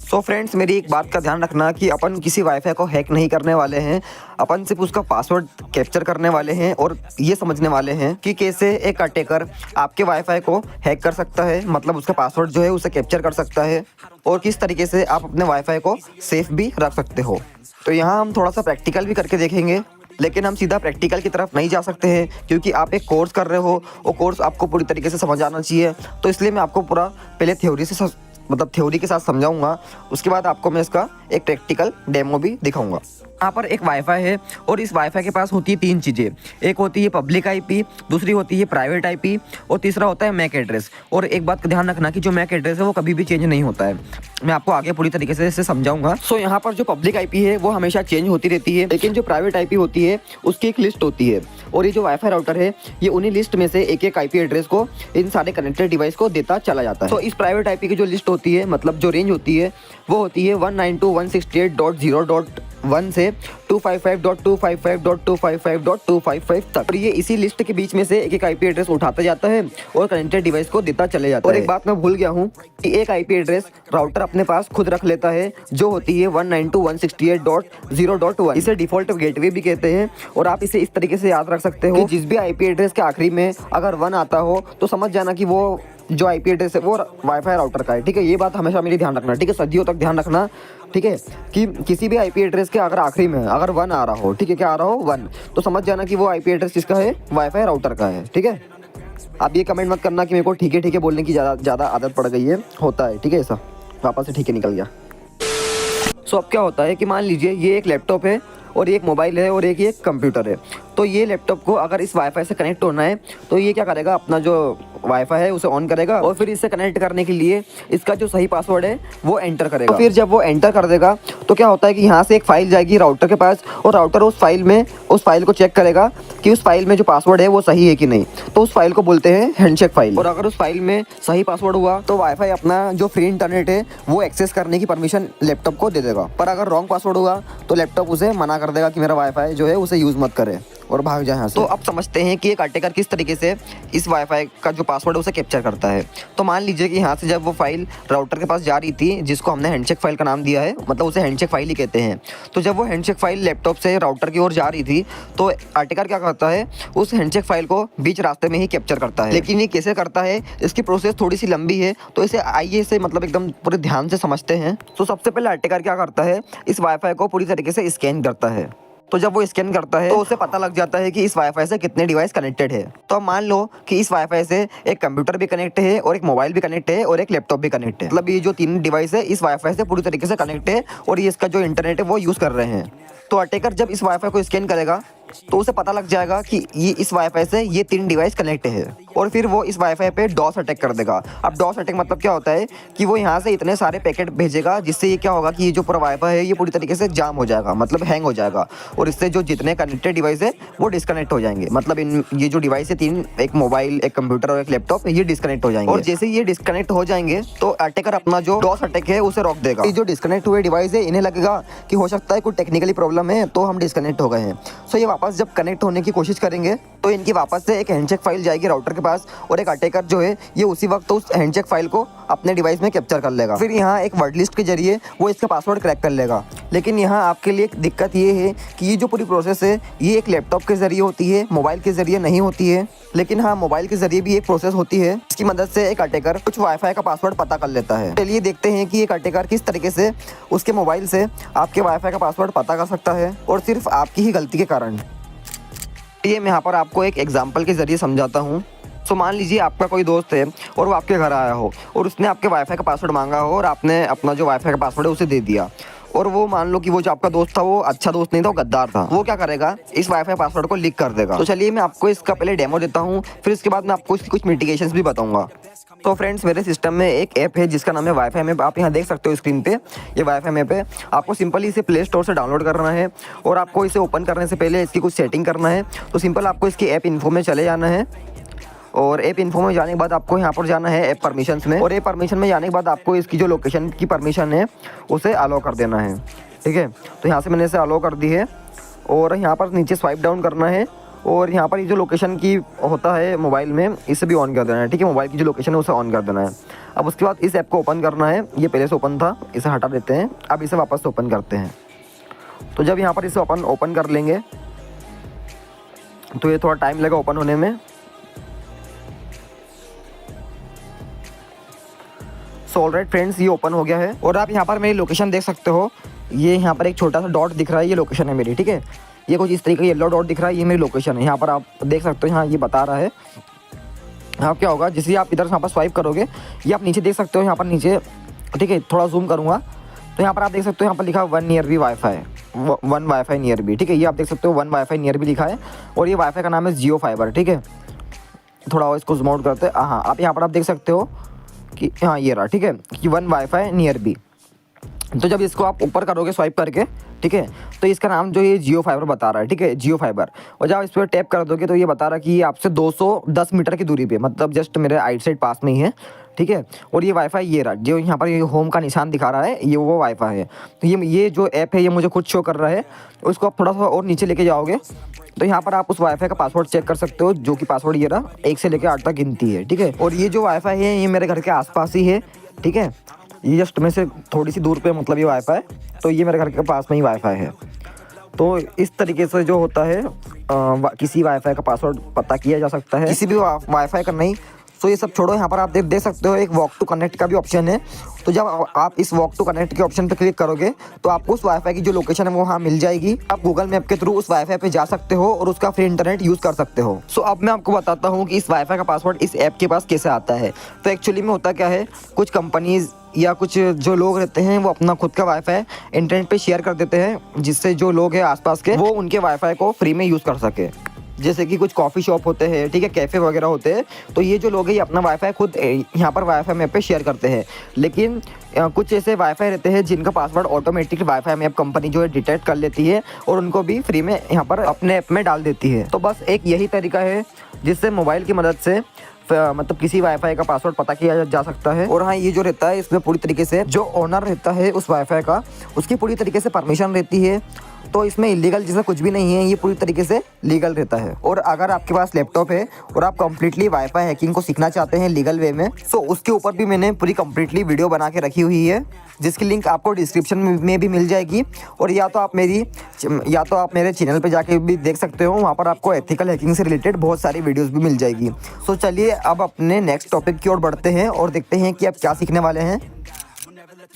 सो फ्रेंड्स, मेरी एक बात का ध्यान रखना कि अपन किसी वाईफाई को हैक नहीं करने वाले हैं, अपन सिर्फ उसका पासवर्ड कैप्चर करने वाले हैं और ये समझने वाले हैं कि कैसे एक अटैकर आपके वाईफाई को हैक कर सकता है, मतलब उसका पासवर्ड जो है उसे कैप्चर कर सकता है और किस तरीके से आप अपने वाईफाई को सेफ भी रख सकते हो। तो यहाँ हम थोड़ा सा प्रैक्टिकल भी करके देखेंगे, लेकिन हम सीधा प्रैक्टिकल की तरफ नहीं जा सकते हैं क्योंकि आप एक कोर्स कर रहे हो, वो कोर्स आपको पूरी तरीके से समझ आना चाहिए। तो इसलिए मैं आपको पूरा पहले थ्योरी के साथ समझाऊंगा, उसके बाद आपको मैं इसका एक प्रैक्टिकल डेमो भी दिखाऊंगा। यहाँ पर एक वाईफाई है और इस वाईफाई के पास होती है तीन चीज़ें। एक होती है पब्लिक आईपी, दूसरी होती है प्राइवेट आईपी और तीसरा होता है मैक एड्रेस। और एक बात का ध्यान रखना कि जो मैक एड्रेस है वो कभी भी चेंज नहीं होता है। मैं आपको आगे पूरी तरीके से इसे समझाऊंगा। सो यहाँ पर जो पब्लिक आईपी है वो हमेशा चेंज होती रहती है, लेकिन जो प्राइवेट आईपी होती है उसकी एक लिस्ट होती है और ये जो वाईफाई राउटर है ये उन्हीं लिस्ट में से एक आईपी एड्रेस को इन सारे कनेक्टेड डिवाइस को देता चला जाता है। तो इस प्राइवेट आईपी की जो लिस्ट होती है, मतलब जो रेंज होती है, वो होती है 192.168.0.1 से 255.255.255.255 तक। और ये इसी लिस्ट के बीच में से एक आईपी एड्रेस उठाता जाता है और कनेक्टेड डिवाइस को देता चले जाता है। और एक बात मैं भूल गया हूँ कि एक आईपी एड्रेस राउटर अपने पास खुद रख लेता है जो होती है 192.168.0.1। इसे डिफॉल्ट गेटवे भी कहते हैं और आप इसे इस तरीके से याद रख सकते हो कि जिस भी आईपी एड्रेस के आखिरी में अगर 1 आता हो तो समझ जाना कि वो जो आईपी एड्रेस है वो वाईफाई राउटर का है, ठीक है। ये बात हमेशा मेरी ध्यान रखना, ठीक है, सदियों तक ध्यान रखना, ठीक है, कि किसी भी आईपी एड्रेस के अगर आखिरी में अगर 1 आ रहा हो, ठीक है, क्या आ रहा हो 1, तो समझ जाना कि वो आईपी एड्रेस किसका है, वाईफाई राउटर का है, ठीक है। आप ये कमेंट मत करना कि मेरे को ठीक है बोलने की ज़्यादा आदत पड़ गई है, होता है, ठीक है, ऐसा वापस से ठीक है निकल गया। सो अब क्या होता है कि मान लीजिए ये एक लैपटॉप है और एक मोबाइल है और एक कंप्यूटर है। तो ये लैपटॉप को अगर इस वाईफाई से कनेक्ट होना है तो ये क्या करेगा, अपना जो वाईफाई है उसे ऑन करेगा और फिर इससे कनेक्ट करने के लिए इसका जो सही पासवर्ड है वो एंटर करेगा। तो फिर जब वो एंटर कर देगा तो क्या होता है कि यहाँ से एक फाइल जाएगी राउटर के पास और राउटर उस फाइल को चेक करेगा कि उस फाइल में जो पासवर्ड है वो सही है कि नहीं। तो उस फाइल को बोलते हैं हैंडशेक फाइल। और अगर उस फाइल में सही पासवर्ड हुआ तो वाईफाई अपना जो फ्री इंटरनेट है वो एक्सेस करने की परमिशन लैपटॉप को दे देगा। पर अगर रॉन्ग पासवर्ड हुआ तो लैपटॉप उसे मना कर देगा कि मेरा वाईफाई जो है उसे यूज़ मत करे और भाग जाए यहाँ से। तो अब समझते हैं कि एक अटैकर किस तरीके से इस वाईफाई का जो पासवर्ड है उसे कैप्चर करता है। तो मान लीजिए कि यहाँ से जब वो फाइल राउटर के पास जा रही थी, जिसको हमने हैंडशेक फाइल का नाम दिया है, मतलब उसे हैंडशेक फाइल ही कहते हैं। तो जब वो हैंडशेक फाइल लैपटॉप से राउटर की ओर जा रही थी तो अटैकर क्या करता है, उस हैंडशेक फाइल को बीच रास्ते में ही कैप्चर करता है। लेकिन ये कैसे करता है, इसकी प्रोसेस थोड़ी सी लंबी है, तो इसे आइए इसे मतलब एकदम पूरे ध्यान से समझते हैं। तो सबसे पहले अटैकर क्या करता है, इस वाईफाई को पूरी तरीके से स्कैन करता है। तो जब वो स्कैन करता है तो उसे पता लग जाता है कि इस वाईफाई से कितने डिवाइस कनेक्टेड है। तो अब मान लो कि इस वाईफाई से एक कंप्यूटर भी कनेक्ट है और एक मोबाइल भी कनेक्ट है और एक लैपटॉप भी कनेक्ट है। मतलब ये जो 3 डिवाइस है इस वाईफाई से पूरी तरीके से कनेक्ट है और ये इसका जो इंटरनेट है वो यूज़ कर रहे हैं। तो अटैकर जब इस वाईफाई को स्कैन करेगा तो उसे पता लग जाएगा कि ये इस वाईफाई से ये 3 डिवाइस कनेक्ट है और फिर वो इस वाईफाई पे डॉस अटैक कर देगा। अब डॉस अटैक मतलब क्या होता है कि वो यहाँ से इतने सारे पैकेट भेजेगा जिससे ये क्या होगा कि ये जो पूरा वाईफाई है ये पूरी तरीके से जाम हो जाएगा, मतलब हैंग हो जाएगा और इससे जो जितने कनेक्टेड डिवाइस है वो डिस्कनेक्ट हो जाएंगे। मतलब इन ये जो डिवाइस है 3, एक मोबाइल, एक कंप्यूटर और एक लैपटॉप, ये डिस्कनेक्ट हो जाएंगे और जैसे ये डिस्कनेक्ट हो जाएंगे तो अटैकर अपना जो डॉस अटैक है उसे रोक देगा। ये जो डिस्कनेक्ट हुए डिवाइस है इन्हें लगेगा कि हो सकता है कोई टेक्निकली प्रॉब्लम है तो हम डिस्कनेक्ट हो गए हैं। सो ये वापस जब कनेक्ट होने की कोशिश करेंगे तो इनकी वापस से एक हैंडशेक फाइल जाएगी राउटर के पास और एक अटैकर जो है ये उसी वक्त उस हैंडशेक फाइल को अपने डिवाइस में कैप्चर कर लेगा। फिर यहाँ एक वर्ड लिस्ट के जरिए वो इसका पासवर्ड क्रैक कर लेगा। लेकिन यहाँ आपके लिए एक दिक्कत ये है कि ये जो पूरी प्रोसेस है ये एक लैपटॉप के जरिए होती है, मोबाइल के जरिए नहीं होती है। लेकिन हाँ, मोबाइल के जरिए भी एक प्रोसेस होती है जिसकी मदद से एक अटैकर कुछ वाईफाई का पासवर्ड पता कर लेता है। चलिए देखते हैं कि एक अटैकर किस तरीके से उसके मोबाइल से आपके वाईफाई का पासवर्ड पता कर सकता है और सिर्फ आपकी ही गलती के कारण। ये मैं यहाँ पर आपको एक एग्जाम्पल के जरिए समझाता हूँ। तो मान लीजिए आपका कोई दोस्त है और वो आपके घर आया हो और उसने आपके वाईफाई का पासवर्ड मांगा हो और आपने अपना जो वाईफाई का पासवर्ड है उसे दे दिया और वो मान लो कि वो जो आपका दोस्त था वो अच्छा दोस्त नहीं था, वो गद्दार था। वो क्या करेगा, इस वाईफाई पासवर्ड को लीक कर देगा। तो चलिए मैं आपको इसका पहले डेमो देता हूँ, फिर इसके बाद मैं आपको इसकी कुछ मिटिगेशंस भी बताऊंगा। तो फ्रेंड्स, मेरे सिस्टम में एक ऐप है जिसका नाम है वाईफाई मैप। आप यहाँ देख सकते हो स्क्रीन पे, ये वाईफाई मैप है। आपको सिंपली इसे प्ले स्टोर से डाउनलोड करना है और आपको इसे ओपन करने से पहले इसकी कुछ सेटिंग करना है। तो सिंपल आपको इसकी ऐप इन्फो में चले जाना है और ऐप इन्फो में जाने के बाद आपको यहाँ पर जाना है ऐप परमिशंस में और ऐप परमिशन में जाने के बाद आपको इसकी जो लोकेशन की परमिशन है उसे अलाउ कर देना है। ठीक है, तो यहाँ से मैंने इसे अलाउ कर दी है और यहाँ पर नीचे स्वाइप डाउन करना है और यहाँ पर ये जो लोकेशन की होता है मोबाइल में इसे भी ऑन कर देना है। ठीक है, मोबाइल की जो लोकेशन है उसे ऑन कर देना है। अब उसके बाद इस ऐप को ओपन करना है। ये पहले से ओपन था, इसे हटा देते हैं। अब इसे वापस से ओपन करते हैं। तो जब यहाँ पर इसे ओपन कर लेंगे तो ये थोड़ा टाइम लगा ओपन होने में। सो ऑलराइट फ्रेंड्स, ये ओपन हो गया है और आप यहाँ पर मेरी लोकेशन देख सकते हो। ये यहाँ पर एक छोटा सा डॉट दिख रहा है, ये लोकेशन है मेरी। ठीक है, ये कुछ इस तरीके का येलो डॉट दिख रहा है, ये मेरी लोकेशन है। यहाँ पर आप देख सकते हो, यहाँ ये बता रहा है। यहाँ क्या होगा, जिससे आप इधर से यहाँ पर स्वाइप करोगे, ये आप नीचे देख सकते हो, यहाँ पर नीचे। ठीक है, थोड़ा जूम करूँगा तो यहाँ पर आप देख सकते हो, यहाँ पर लिखा 1 near B WiFi, 1 WiFi near B. ठीक है, ये आप देख सकते हो 1 वाईफाई नियर बी लिखा है और ये वाईफाई का नाम है जियो फाइबर। ठीक है, थोड़ा और इसको जूम आउट करते हैं। हाँ, आप यहाँ पर आप देख सकते हो कि हाँ ये रहा। ठीक है, कि 1 वाईफाई नियर बी। तो जब इसको आप ऊपर करोगे स्वाइप करके, ठीक है, तो इसका नाम जो ये जियो फाइबर बता रहा है। ठीक है, जियो फाइबर। और जब इस पर टैप कर दोगे तो ये बता रहा है कि ये आपसे 210 मीटर की दूरी पे, मतलब जस्ट मेरे आइट साइड पास में ही है। ठीक है, और ये वाईफाई ये रहा, जो यहाँ पर ये होम का निशान दिखा रहा है, ये वो वाईफाई है। तो ये जो ऐप है ये मुझे खुद शो कर रहा है। उसको आप थोड़ा सा और नीचे लेके जाओगे तो यहाँ पर आप उस वाईफाई का पासवर्ड चेक कर सकते हो, जो कि पासवर्ड ये रहा, 1 से लेकर 8 तक गिनती है। ठीक है, और ये जो वाईफाई है ये मेरे घर के आसपास ही है। ठीक है, ये जस्ट में से थोड़ी सी दूर पे मतलब ये वाईफाई, तो ये मेरे घर के पास में ही वाईफाई है। तो इस तरीके से जो होता है किसी वाईफाई का पासवर्ड पता किया जा सकता है, किसी भी वाईफाई का नहीं। तो ये सब छोड़ो, यहाँ पर आप देख सकते हो एक वॉक टू कनेक्ट का भी ऑप्शन है। तो जब आप इस वॉक टू कनेक्ट के ऑप्शन पर क्लिक करोगे तो आपको उस वाईफाई की जो लोकेशन है वो वहाँ मिल जाएगी। आप गूगल मैप के थ्रू उस वाईफाई पे जा सकते हो और उसका फ्री इंटरनेट यूज़ कर सकते हो। सो अब मैं आपको बताता हूँ कि इस वाईफाई का पासवर्ड इस ऐप के पास कैसे आता है। तो एक्चुअली में होता क्या है, कुछ कंपनीज या कुछ जो लोग रहते हैं वो अपना खुद का वाईफाई इंटरनेट पे शेयर कर देते हैं, जिससे जो लोग हैं आसपास के वो उनके वाईफाई को फ्री में यूज़ कर सके। जैसे कि कुछ कॉफ़ी शॉप होते हैं, ठीक है, कैफ़े वगैरह होते हैं। तो ये जो लोग हैं ये अपना वाईफाई खुद यहाँ पर वाईफाई मैप पे शेयर करते हैं। लेकिन कुछ ऐसे वाईफाई रहते हैं जिनका password automatic wifi map company जो है डिटेक्ट कर लेती है और उनको भी फ्री में यहाँ पर अपने ऐप में डाल देती है। तो बस एक यही तरीका है जिससे मोबाइल की मदद से मतलब किसी वाईफाई का पासवर्ड पता किया जा सकता है। और हाँ, ये जो रहता है इसमें पूरी तरीके से जो ओनर रहता है उस वाईफाई का, उसकी पूरी तरीके से परमिशन रहती है। तो इसमें इलीगल जैसा कुछ भी नहीं है, ये पूरी तरीके से लीगल रहता है। और अगर आपके पास लैपटॉप है और आप कंप्लीटली वाईफाई हैकिंग को सीखना चाहते हैं लीगल वे में, तो उसके ऊपर भी मैंने पूरी कंप्लीटली वीडियो बना के रखी हुई है, जिसकी लिंक आपको डिस्क्रिप्शन में भी मिल जाएगी। और या तो आप मेरे चैनल पे जाके भी देख सकते हो, वहाँ पर आपको एथिकल हैकिंग से रिलेटेड बहुत सारी वीडियोस भी मिल जाएगी। सो चलिए अब अपने नेक्स्ट टॉपिक की ओर बढ़ते हैं और देखते हैं कि आप क्या सीखने वाले हैं।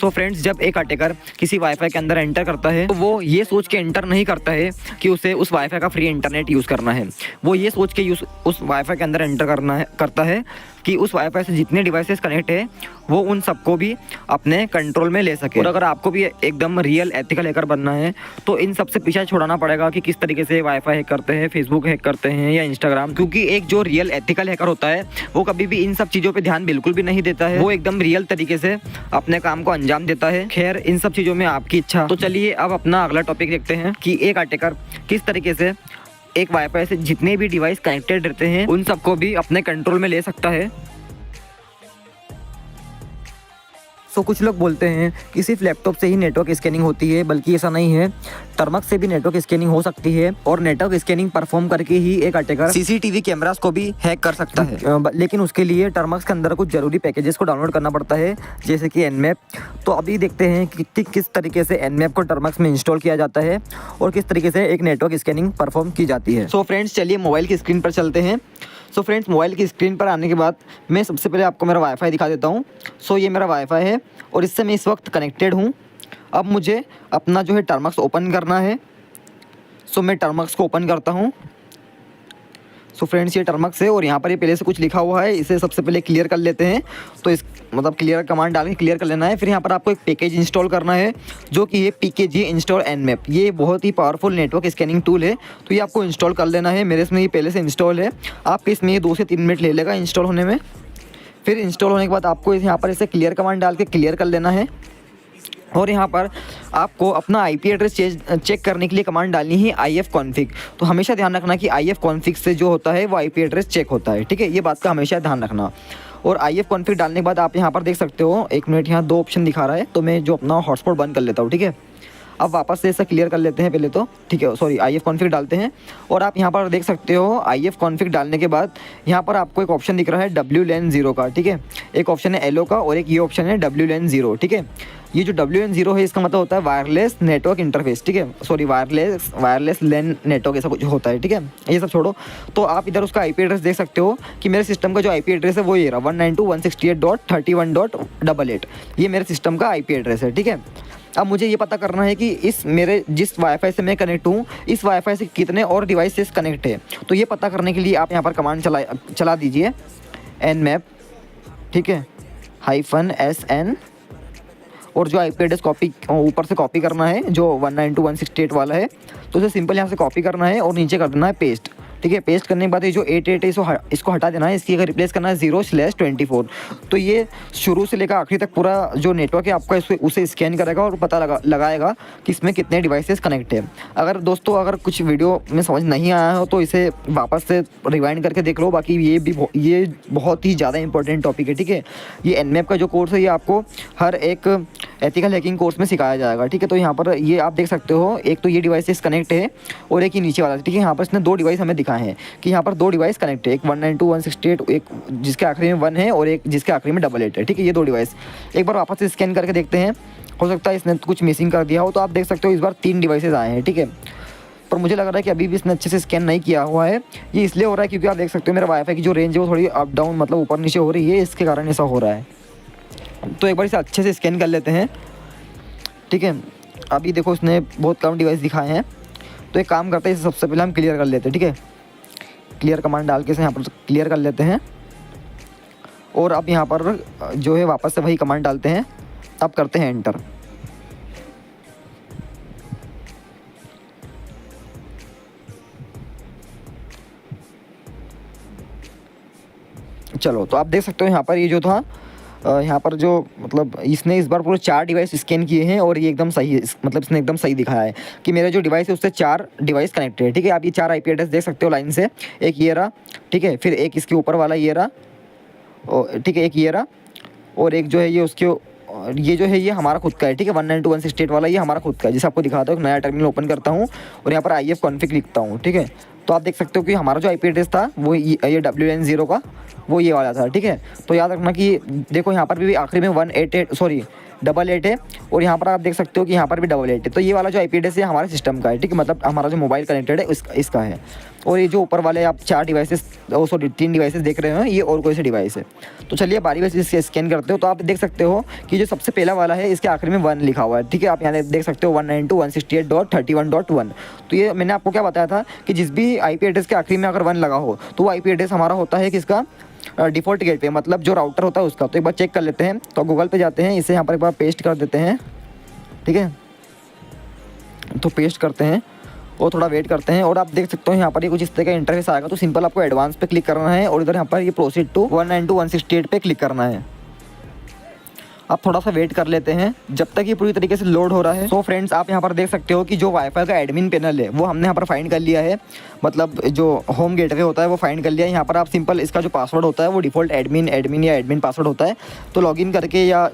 सो फ्रेंड्स, जब एक अटैकर किसी वाईफाई के अंदर एंटर करता है तो वो ये सोच के एंटर नहीं करता है कि उसे उस वाईफाई का फ्री इंटरनेट यूज़ करना है। वो ये सोच के उस वाईफाई के अंदर एंटर करता है कि उस वाईफाई से जितने डिवाइसेस कनेक्ट है वो उन सबको भी अपने कंट्रोल में ले सके। और अगर आपको भी एकदम रियल एथिकल हैकर बनना है तो इन सब से पीछा छुड़ाना पड़ेगा कि किस तरीके से वाईफाई हैक करते हैं, फेसबुक हैक करते हैं या इंस्टाग्राम। क्योंकि एक जो रियल एथिकल हैकर होता है वो कभी भी इन सब चीज़ों पर ध्यान बिल्कुल भी नहीं देता है। वो एकदम रियल तरीके से अपने काम को अंजाम देता है। खैर, इन सब चीज़ों में आपकी इच्छा। तो चलिए अब अपना अगला टॉपिक देखते हैं कि एक अटैकर किस तरीके से एक वाईफाई से जितने भी डिवाइस कनेक्टेड रहते हैं उन सबको भी अपने कंट्रोल में ले सकता है। सो कुछ लोग बोलते हैं कि सिर्फ लैपटॉप से ही नेटवर्क स्कैनिंग होती है, बल्कि ऐसा नहीं है। टर्मक्स से भी नेटवर्क स्कैनिंग हो सकती है और नेटवर्क स्कैनिंग परफॉर्म करके ही एक अटैकर सीसीटीवी कैमरास को भी हैक कर सकता है। लेकिन उसके लिए टर्मक्स के अंदर कुछ जरूरी पैकेजेस को डाउनलोड करना पड़ता है, जैसे कि एनमैप। तो अभी देखते हैं कि किस तरीके से एनमैप को टर्मक्स में इंस्टॉल किया जाता है और किस तरीके से एक नेटवर्क स्कैनिंग परफॉर्म की जाती है। सो फ्रेंड्स, चलिए मोबाइल की स्क्रीन पर चलते हैं। सो फ्रेंड्स, मोबाइल की स्क्रीन पर आने के बाद मैं सबसे पहले आपको मेरा वाईफाई दिखा देता हूँ। सो ये मेरा वाईफाई है और इससे मैं इस वक्त कनेक्टेड हूँ। अब मुझे अपना जो है टर्मक्स ओपन करना है। सो मैं टर्मक्स को ओपन करता हूँ। सो फ्रेंड्स, ये टर्मक्स है और यहाँ पर ये पहले से कुछ लिखा हुआ है, इसे सबसे पहले क्लियर कर लेते हैं। तो इस क्लियर कमांड डाल के क्लियर कर लेना है। फिर यहाँ पर आपको एक पैकेज इंस्टॉल करना है जो कि ये PKG इंस्टॉल एनमैप। ये बहुत ही पावरफुल नेटवर्क स्कैनिंग टूल है, तो ये आपको इंस्टॉल कर लेना है। मेरे इसमें ये पहले से इंस्टॉल है। आपके इसमें ये 2 से 3 मिनट ले लेगा इंस्टॉल होने में। फिर इंस्टॉल होने के बाद आपको यहाँ पर इसे क्लियर कमांड डाल के क्लियर कर लेना है। और यहाँ पर आपको अपना IP एड्रेस चेक करने के लिए कमांड डालनी है ifconfig। तो हमेशा ध्यान रखना कि ifconfig से जो होता है वो IP एड्रेस चेक होता है, ठीक है। ये बात का हमेशा ध्यान रखना। और ifconfig डालने के बाद आप यहाँ पर देख सकते हो, 1 मिनट, यहाँ 2 ऑप्शन दिखा रहा है, तो मैं जो अपना हॉटस्पॉट बंद कर लेता हूँ, ठीक है। अब वापस से इसे क्लियर कर लेते हैं पहले तो, ठीक है। सॉरी, ifconfig डालते हैं और आप यहाँ पर देख सकते हो ifconfig डालने के बाद यहाँ पर आपको एक ऑप्शन दिख रहा है WLAN 0 का, ठीक है। एक ऑप्शन है LO का और एक ये ऑप्शन है WLAN 0, ठीक है। ये जो WLAN 0 है इसका मतलब होता है वायरलेस नेटवर्क इंटरफेस, ठीक है। सॉरी, वायरलेस लैन नेटवर्क ऐसा कुछ होता है, ठीक है। ये सब छोड़ो, तो आप इधर उसका IP एड्रेस देख सकते हो कि मेरे सिस्टम का जो IP एड्रेस है वो ये रहा 192.168.31.88। ये मेरे सिस्टम का IP एड्रेस है, ठीक है। अब मुझे ये पता करना है कि इस मेरे जिस वाईफाई से मैं कनेक्ट हूँ, इस वाईफाई से कितने और डिवाइसेस कनेक्ट है। तो ये पता करने के लिए आप यहाँ पर कमांड चला दीजिए nmap, ठीक है, -SN। और जो IP एड्रेस कॉपी ऊपर से कॉपी करना है जो 192.168 वाला है, तो उसे सिंपल यहाँ से कॉपी करना है और नीचे कर देना है पेस्ट, ठीक है। पेस्ट करने के बाद ये जो 88 है इसको हटा देना है। इसकी अगर रिप्लेस करना है 0/24। तो ये शुरू से लेकर आखिरी तक पूरा जो नेटवर्क है आपका उसे स्कैन करेगा और पता लगाएगा कि इसमें कितने डिवाइसेस कनेक्ट है। अगर दोस्तों अगर कुछ वीडियो में समझ नहीं आया हो तो इसे वापस से रिवाइंड करके देख लो। बाकी ये बहुत ही ज़्यादा इंपॉर्टेंट टॉपिक है, ठीक है। ये nmap का जो कोर्स है ये आपको हर एक एथिकल हैकिंग कोर्स में सिखाया जाएगा, ठीक है। तो यहाँ पर ये आप देख सकते हो, एक तो ये डिवाइसेस कनेक्ट है और एक ही नीचे वाला, ठीक है। यहाँ पर इसने 2 डिवाइस हमें दिखाए हैं कि यहाँ पर 2 डिवाइस कनेक्ट है, एक 192.168, एक जिसके आखिरी में 1 है और एक जिसके आखिरी में 88 है, ठीक है। ये 2 डिवाइस एक बार वापस से स्कैन करके देखते हैं, हो सकता है इसने कुछ मिसिंग कर दिया हो। तो आप देख सकते हो इस बार 3 डिवाइसेस आए हैं, ठीक है। पर मुझे लग रहा है कि अभी भी इसने अच्छे से स्कैन नहीं किया हुआ है। ये इसलिए हो रहा है क्योंकि आप देख सकते हो मेरा वाईफाई की जो रेंज है वो थोड़ी अप डाउन मतलब ऊपर नीचे हो रही है, इसके कारण ऐसा हो रहा है। तो एक बार इसे अच्छे से स्कैन कर लेते हैं, ठीक है। अभी देखो इसने बहुत कम डिवाइस दिखाए हैं, तो एक काम करते हैं, इसे सबसे पहले हम क्लियर कर लेते हैं, ठीक है। क्लियर कमांड डाल के इसे यहाँ पर क्लियर कर लेते हैं और अब यहाँ पर जो है वापस से वही कमांड डालते हैं। अब करते हैं एंटर। चलो, तो आप देख सकते हो यहाँ पर ये जो था यहाँ पर जो मतलब इसने इस बार पूरे 4 डिवाइस स्कैन किए हैं और ये एकदम सही है। मतलब इसने एकदम सही दिखाया है कि मेरा जो डिवाइस है उससे 4 डिवाइस कनेक्टेड है, ठीक है। आप ये 4 IP एड्रेस देख सकते हो लाइन से, एक ये रहा, ठीक है। फिर एक इसके ऊपर वाला ये रहा, ठीक है, एक ये रहा और एक जो है ये उसके ये जो है ये हमारा खुद का है, ठीक है। 192.168 वाला ये हमारा खुद का है, जिसे आपको दिखाता हूँ। एक नया टर्मिनल ओपन करता हूँ और यहाँ पर ifconfig लिखता हूँ, ठीक है। तो आप देख सकते हो कि हमारा जो IP एड्रेस था वो ये WLAN 0 का वो ये वाला था, ठीक है। तो याद रखना कि देखो यहाँ पर भी आखिरी में 88 है और यहाँ पर आप देख सकते हो कि यहाँ पर भी 88 है। तो ये वाला जो IP एड्रेस है हमारे सिस्टम का है, ठीक है। मतलब हमारा जो मोबाइल कनेक्टेड है इसका है। और ये जो ऊपर वाले आप 4 डिवाइसेस, सॉरी 3 डिवाइसेस देख रहे हो, ये और कोई से डिवाइस है। तो चलिए बारी बारी से स्कैन करते हो। तो आप देख सकते हो कि जो सबसे पहला वाला है इसके आखिर में 1 लिखा हुआ है, ठीक है। आप यहाँ देख सकते हो 192.168.31.1। तो ये मैंने आपको क्या बताया था कि जिस भी IP एड्रेस के आखिरी में अगर 1 लगा हो तो वो IP एड्रेस हमारा होता है किसका, डिफ़ॉल्ट गेटवे, मतलब जो राउटर होता है उसका। तो एक बार चेक कर लेते हैं। तो गूगल पे जाते हैं, इसे यहाँ पर एक बार पेस्ट कर देते हैं, ठीक है। तो पेस्ट करते हैं और थोड़ा वेट करते हैं और आप देख सकते हो यहाँ पर ये कुछ इस तरह का इंटरफेस आएगा। तो सिंपल आपको एडवांस पे क्लिक करना है और इधर यहाँ पर ये प्रोसीड टू 192.168 पे क्लिक करना है। आप थोड़ा सा वेट कर लेते हैं जब तक ये पूरी तरीके से लोड हो रहा है। सो फ्रेंड्स, आप यहाँ पर देख सकते हो कि जो वाईफाई का एडमिन पैनल है वो हमने यहाँ पर फाइंड कर लिया है, मतलब जो होम गेटवे होता है वो फाइंड कर लिया है। यहाँ पर आप सिंपल इसका जो पासवर्ड होता है वो डिफ़ॉल्ट एडमिन या एडमिन पासवर्ड होता है। तो लॉगिन करके या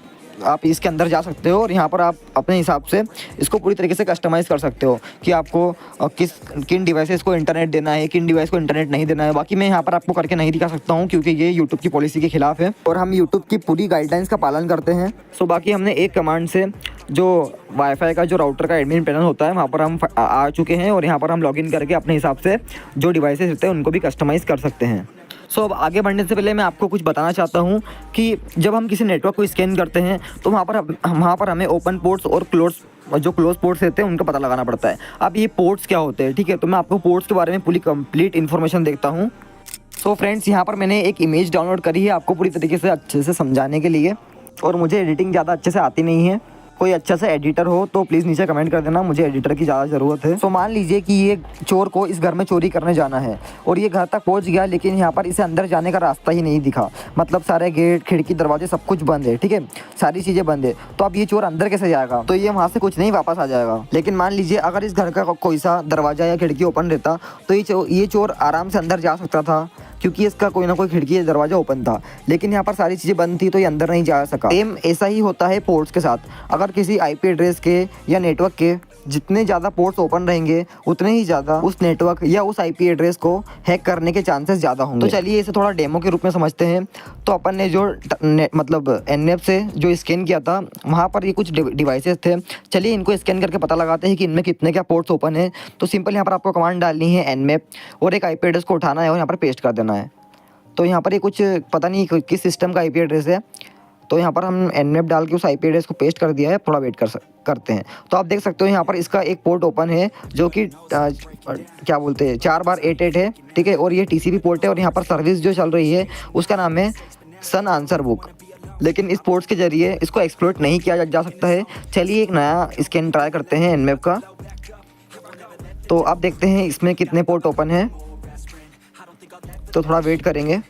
आप इसके अंदर जा सकते हो और यहाँ पर आप अपने हिसाब से इसको पूरी तरीके से कस्टमाइज़ कर सकते हो कि आपको किन डिवाइसेस को इंटरनेट देना है, किन डिवाइस को इंटरनेट नहीं देना है। बाकी मैं यहाँ पर आपको करके नहीं दिखा सकता हूँ क्योंकि ये यूट्यूब की पॉलिसी के खिलाफ है और हम यूट्यूब की पूरी गाइडलाइंस का पालन करते हैं। सो बाकी हमने एक कमांड से जो वाईफाई का जो राउटर का एडमिन पैनल होता है वहाँ पर हम आ चुके हैं और यहाँ पर हम लॉगिन करके अपने हिसाब से जो डिवाइसेस होते हैं उनको भी कस्टमाइज़ कर सकते हैं। सो अब आगे बढ़ने से पहले मैं आपको कुछ बताना चाहता हूँ कि जब हम किसी नेटवर्क को स्कैन करते हैं तो वहाँ पर हमें ओपन पोर्ट्स और जो क्लोज पोर्ट्स रहते हैं उनका पता लगाना पड़ता है। अब ये पोर्ट्स क्या होते हैं, ठीक है। तो मैं आपको पोर्ट्स के बारे में पूरी कंप्लीट इन्फॉर्मेशन देखता हूँ। सो फ्रेंड्स, यहाँ पर मैंने एक इमेज डाउनलोड करी है आपको पूरी तरीके से अच्छे से समझाने के लिए, और मुझे एडिटिंग ज़्यादा अच्छे से आती नहीं है। कोई अच्छा सा एडिटर हो तो प्लीज़ नीचे कमेंट कर देना, मुझे एडिटर की ज़्यादा ज़रूरत है। तो मान लीजिए कि ये चोर को इस घर में चोरी करने जाना है और ये घर तक पहुंच गया, लेकिन यहाँ पर इसे अंदर जाने का रास्ता ही नहीं दिखा, मतलब सारे गेट खिड़की दरवाजे सब कुछ बंद है, ठीक है, सारी चीज़ें बंद है। तो अब ये चोर अंदर कैसे जाएगा, तो ये वहाँ से कुछ नहीं वापस आ जाएगा। लेकिन मान लीजिए अगर इस घर का कोई सा दरवाज़ा या खिड़की ओपन रहता तो ये चोर आराम से अंदर जा सकता था क्योंकि इसका कोई ना कोई खिड़की या दरवाजा ओपन था। लेकिन यहाँ पर सारी चीज़ें बंद थी तो ये अंदर नहीं जा सका। सेम ऐसा ही होता है पोर्ट्स के साथ। अगर किसी IP एड्रेस के या नेटवर्क के जितने ज़्यादा पोर्ट्स ओपन रहेंगे उतने ही ज़्यादा उस नेटवर्क या उस IP एड्रेस को हैक करने के चांसेस ज़्यादा होंगे। तो चलिए इसे थोड़ा डेमो के रूप में समझते हैं। तो अपन ने जो मतलब NF से जो स्कैन किया था वहाँ पर ये कुछ डिवाइसेस थे। चलिए इनको स्कैन करके पता लगाते हैं कि इनमें कितने क्या पोर्ट्स ओपन है। तो सिंपल यहाँ पर आपको कमांड डालनी है nmap और एक IP एड्रेस को उठाना है और यहाँ पर पेस्ट कर देना है। तो यहाँ पर ये कुछ पता नहीं किस सिस्टम का IP एड्रेस है। तो यहाँ पर हम nmap डाल के उस IP एड्रेस को पेस्ट कर दिया है। थोड़ा वेट करते हैं। तो आप देख सकते हो यहाँ पर इसका एक पोर्ट ओपन है जो कि क्या बोलते हैं 4x88 है, ठीक है। और ये TCP पोर्ट है और यहाँ पर सर्विस जो चल रही है उसका नाम है सन आंसर बुक। लेकिन इस पोर्ट्स के जरिए इसको एक्सप्लॉइट नहीं किया जा सकता है। चलिए एक नया स्कैन ट्राई करते हैं nmap का। तो आप देखते हैं इसमें कितने पोर्ट ओपन है। तो थोड़ा वेट करेंगे।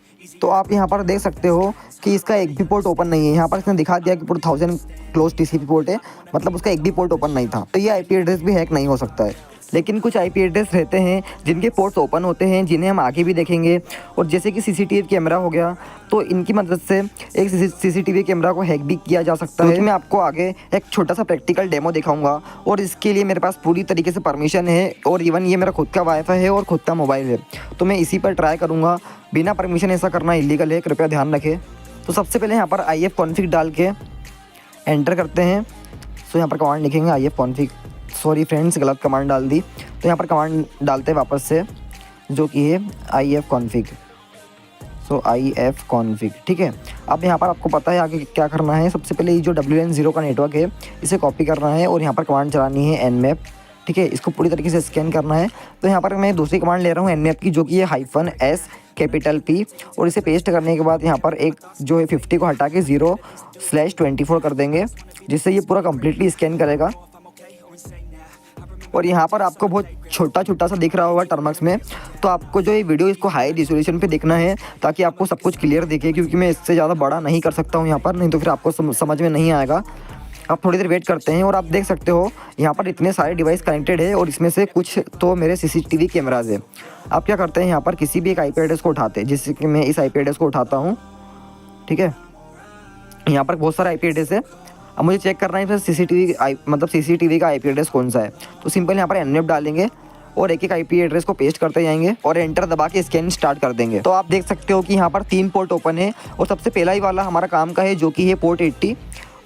तो आप यहाँ पर देख सकते हो कि इसका एक भी पोर्ट ओपन नहीं है। यहाँ पर इसने दिखा दिया कि पूरा 1000 क्लोज TCP पोर्ट है, मतलब उसका एक भी पोर्ट ओपन नहीं था। तो ये IP एड्रेस भी हैक नहीं हो सकता है। लेकिन कुछ IP एड्रेस रहते हैं जिनके पोर्ट्स ओपन होते हैं, जिन्हें हम आगे भी देखेंगे। और जैसे कि CCTV कैमरा हो गया, तो इनकी मदद से एक CCTV कैमरा को हैक भी किया जा सकता है। मैं आपको आगे एक छोटा सा प्रैक्टिकल डेमो दिखाऊंगा और इसके लिए मेरे पास पूरी तरीके से परमिशन है और इवन ये मेरा खुद का वाईफाई है और खुद का मोबाइल है। तो मैं इसी पर ट्राई करूँगा। बिना परमिशन ऐसा करना इलीगल है, कृपया ध्यान रखें। तो सबसे पहले यहाँ पर IF config डाल के एंटर करते हैं। सो यहाँ पर कमांड लिखेंगे IF config। सॉरी फ्रेंड्स, गलत कमांड डाल दी। तो यहाँ पर कमांड डालते हैं वापस से जो कि है IF config। So IF config, ठीक है। अब यहाँ पर आपको पता है आगे क्या करना है। सबसे पहले ये जो WLAN0 का नेटवर्क है इसे कॉपी करना है और यहाँ पर कमांड चलानी है nmap, ठीक है। इसको पूरी तरीके से स्कैन करना है। तो यहाँ पर मैं दूसरी कमांड ले रहा हूँ nmap की, जो कि है -S P, और इसे पेस्ट करने के बाद यहाँ पर एक जो है 50 को हटा के 0/24 कर देंगे, जिससे ये पूरा कम्प्लीटली स्कैन करेगा। और यहाँ पर आपको बहुत छोटा सा दिख रहा होगा टर्मक्स में। तो आपको जो ये वीडियो इसको हाई रिजोल्यूशन पे देखना है ताकि आपको सब कुछ क्लियर दिखे, क्योंकि मैं इससे ज़्यादा बड़ा नहीं कर सकता हूँ यहाँ पर, नहीं तो फिर आपको समझ में नहीं आएगा। आप थोड़ी देर वेट करते हैं और आप देख सकते हो यहाँ पर इतने सारे डिवाइस कनेक्टेड है और इसमें से कुछ तो मेरे CCTV कैमराज है। आप क्या करते हैं, यहाँ पर किसी भी एक IP एड्रेस को उठाते हैं, जिससे कि मैं इस IP एड्रेस को उठाता हूँ, ठीक है। यहाँ पर बहुत सारा IP एड्रेस है। अब मुझे चेक करना है CCTV का IP एड्रेस कौन सा है। तो सिंपल यहाँ पर nmap डालेंगे और एक IP एड्रेस को पेस्ट करते जाएंगे और एंटर दबा के स्कैन स्टार्ट कर देंगे। तो आप देख सकते हो कि यहाँ पर 3 पोर्ट ओपन है और सबसे पहला ही वाला हमारा काम का है, जो कि है पोर्ट 80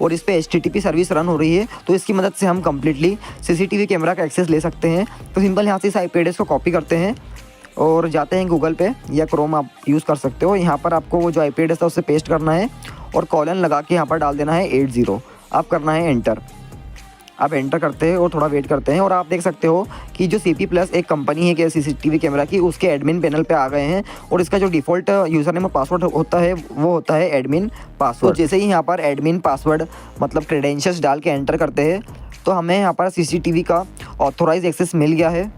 और इस पे HTTP सर्विस रन हो रही है। तो इसकी मदद से हम कम्प्लीटली CCTV कैमरा का एक्सेस ले सकते हैं। तो सिंपल यहाँ से इस IP एड्रेस को कॉपी करते हैं और जाते हैं गूगल पे या क्रोम आप यूज़ कर सकते हो। यहाँ पर आपको वो जो IP एड्रेस है उसे पेस्ट करना है और कॉलन लगा के यहाँ पर डाल देना है 80। आप करना है एंटर। आप एंटर करते हैं और थोड़ा वेट करते हैं और आप देख सकते हो कि जो CP+ एक कंपनी है कि CCTV कैमरा की, उसके एडमिन पैनल पे आ गए हैं और इसका जो डिफ़ॉल्ट यूज़र नेम और पासवर्ड होता है वो होता है एडमिन पासवर्ड। तो जैसे ही यहाँ पर एडमिन पासवर्ड मतलब क्रेडेंशियल्स डाल के एंटर करते हैं तो हमें यहाँ पर CCTV का ऑथोराइज एक्सेस मिल गया है।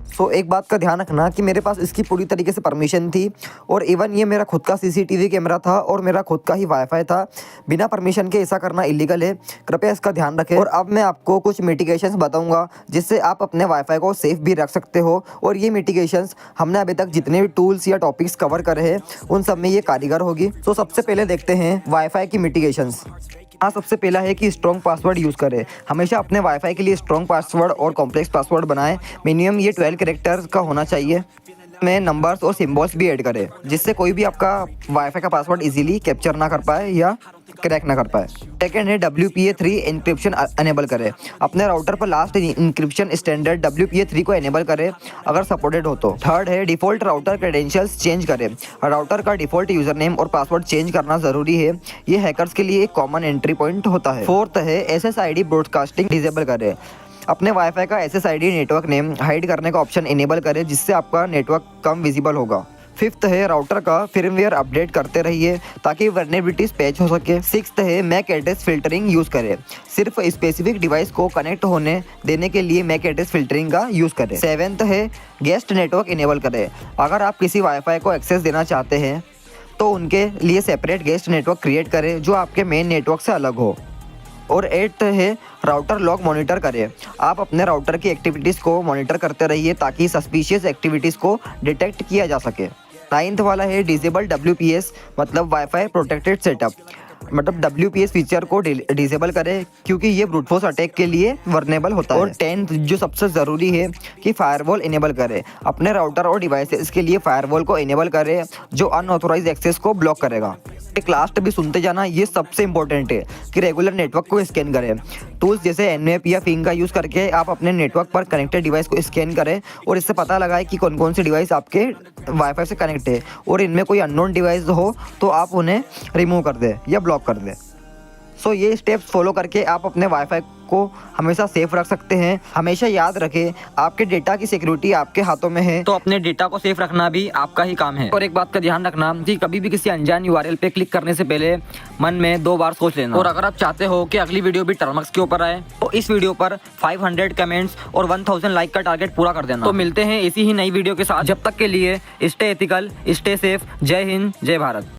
तो एक बात का ध्यान रखना कि मेरे पास इसकी पूरी तरीके से परमिशन थी और इवन ये मेरा खुद का CCTV कैमरा था और मेरा खुद का ही वाईफाई था। बिना परमिशन के ऐसा करना इलीगल है, कृपया इसका ध्यान रखें। और अब मैं आपको कुछ मिटिगेशंस बताऊंगा जिससे आप अपने वाईफाई को सेफ भी रख सकते हो। और ये मिटिगेशंस हमने अभी तक जितने भी टूल्स या टॉपिक्स कवर करे हैं उन सब में ये कारीगर होगी। तो सबसे पहले देखते हैं वाईफाई की मिटिगेशंस। हाँ, सबसे पहला है कि स्ट्रॉन्ग पासवर्ड यूज़ करें। हमेशा अपने वाईफाई के लिए स्ट्रॉन्ग पासवर्ड और कॉम्प्लेक्स पासवर्ड बनाएं। मिनिमम ये 12 कैरेक्टर्स का होना चाहिए। में नंबर्स और सिंबल्स भी ऐड करें जिससे कोई भी आपका वाईफाई का पासवर्ड इजीली कैप्चर ना कर पाए या क्रैक ना कर पाए। सेकेंड है WPA3 इंक्रिप्शन अनेबल करें। अपने राउटर पर लास्ट इंक्रिप्शन स्टैंडर्ड WPA3 को एनेबल करें अगर सपोर्टेड हो तो। थर्ड है डिफ़ॉल्ट राउटर क्रेडेंशियल्स चेंज करें। राउटर का डिफ़ॉल्ट यूज़र नेम और पासवर्ड चेंज करना ज़रूरी है, ये हैकर्स के लिए एक कॉमन एंट्री पॉइंट होता है। फोर्थ है SSID ब्रॉडकास्टिंग डिसेबल करें। अपने वाईफाई का SSID नेटवर्क नेम हाइड करने का ऑप्शन इनेबल करें जिससे आपका नेटवर्क कम विजिबल होगा। फिफ्थ है राउटर का फर्मवेयर अपडेट करते रहिए ताकि वल्नरेबिलिटीज पैच हो सके। सिक्स्थ है मैक एड्रेस फिल्टरिंग यूज़ करें। सिर्फ स्पेसिफिक डिवाइस को कनेक्ट होने देने के लिए मैक एड्रेस फिल्टरिंग का यूज़ करें। सेवेंथ है गेस्ट नेटवर्क इनेबल करें। अगर आप किसी वाईफाई को एक्सेस देना चाहते हैं तो उनके लिए सेपरेट गेस्ट नेटवर्क क्रिएट करें जो आपके मेन नेटवर्क से अलग हो। और एट्थ है राउटर लॉग मॉनिटर करें। आप अपने राउटर की एक्टिविटीज़ को मॉनिटर करते रहिए ताकि सस्पिशियस एक्टिविटीज़ को डिटेक्ट किया जा सके। नाइन्थ वाला है डिसेबल WPS मतलब वाईफाई प्रोटेक्टेड सेटअप। मतलब WPS फीचर को डिसेबल करें क्योंकि ये ब्रूट फोर्स अटैक के लिए वर्नेबल होता है। और 10th जो सबसे ज़रूरी है कि फायरवॉल इनेबल करें। अपने राउटर और डिवाइसेस के लिए फायरवॉल को इनेबल करें जो अनऑथोराइज एक्सेस को ब्लॉक करेगा। एक लास्ट भी सुनते जाना, ये सबसे इंपॉर्टेंट है कि रेगुलर नेटवर्क को स्कैन करें। टूल्स जैसे Nmap या पिंग का यूज़ करके आप अपने नेटवर्क पर कनेक्टेड डिवाइस को स्कैन करें और इससे पता लगाए कि कौन कौन से डिवाइस आपके वाईफाई से कनेक्ट है और इनमें कोई अननोन डिवाइस हो तो आप उन्हें रिमूव कर दें या ब्लॉक कर दें। सो ये स्टेप्स फॉलो करके आप अपने वाईफाई को हमेशा सेफ रख सकते हैं। हमेशा याद रखें आपके डेटा की सिक्योरिटी आपके हाथों में है, तो अपने डेटा को सेफ रखना भी आपका ही काम है। और एक बात का ध्यान रखना कि कभी भी किसी अनजान URL पे क्लिक करने से पहले मन में 2 बार सोच लेना। और अगर आप चाहते हो कि अगली वीडियो भी टर्मक्स के ऊपर आए तो इस वीडियो पर 500 कमेंट्स और 1000 लाइक का टारगेट पूरा कर देना। तो मिलते हैं ऐसी ही नई वीडियो के साथ। जब तक के लिए स्टे एथिकल, स्टे सेफ। जय हिंद, जय भारत।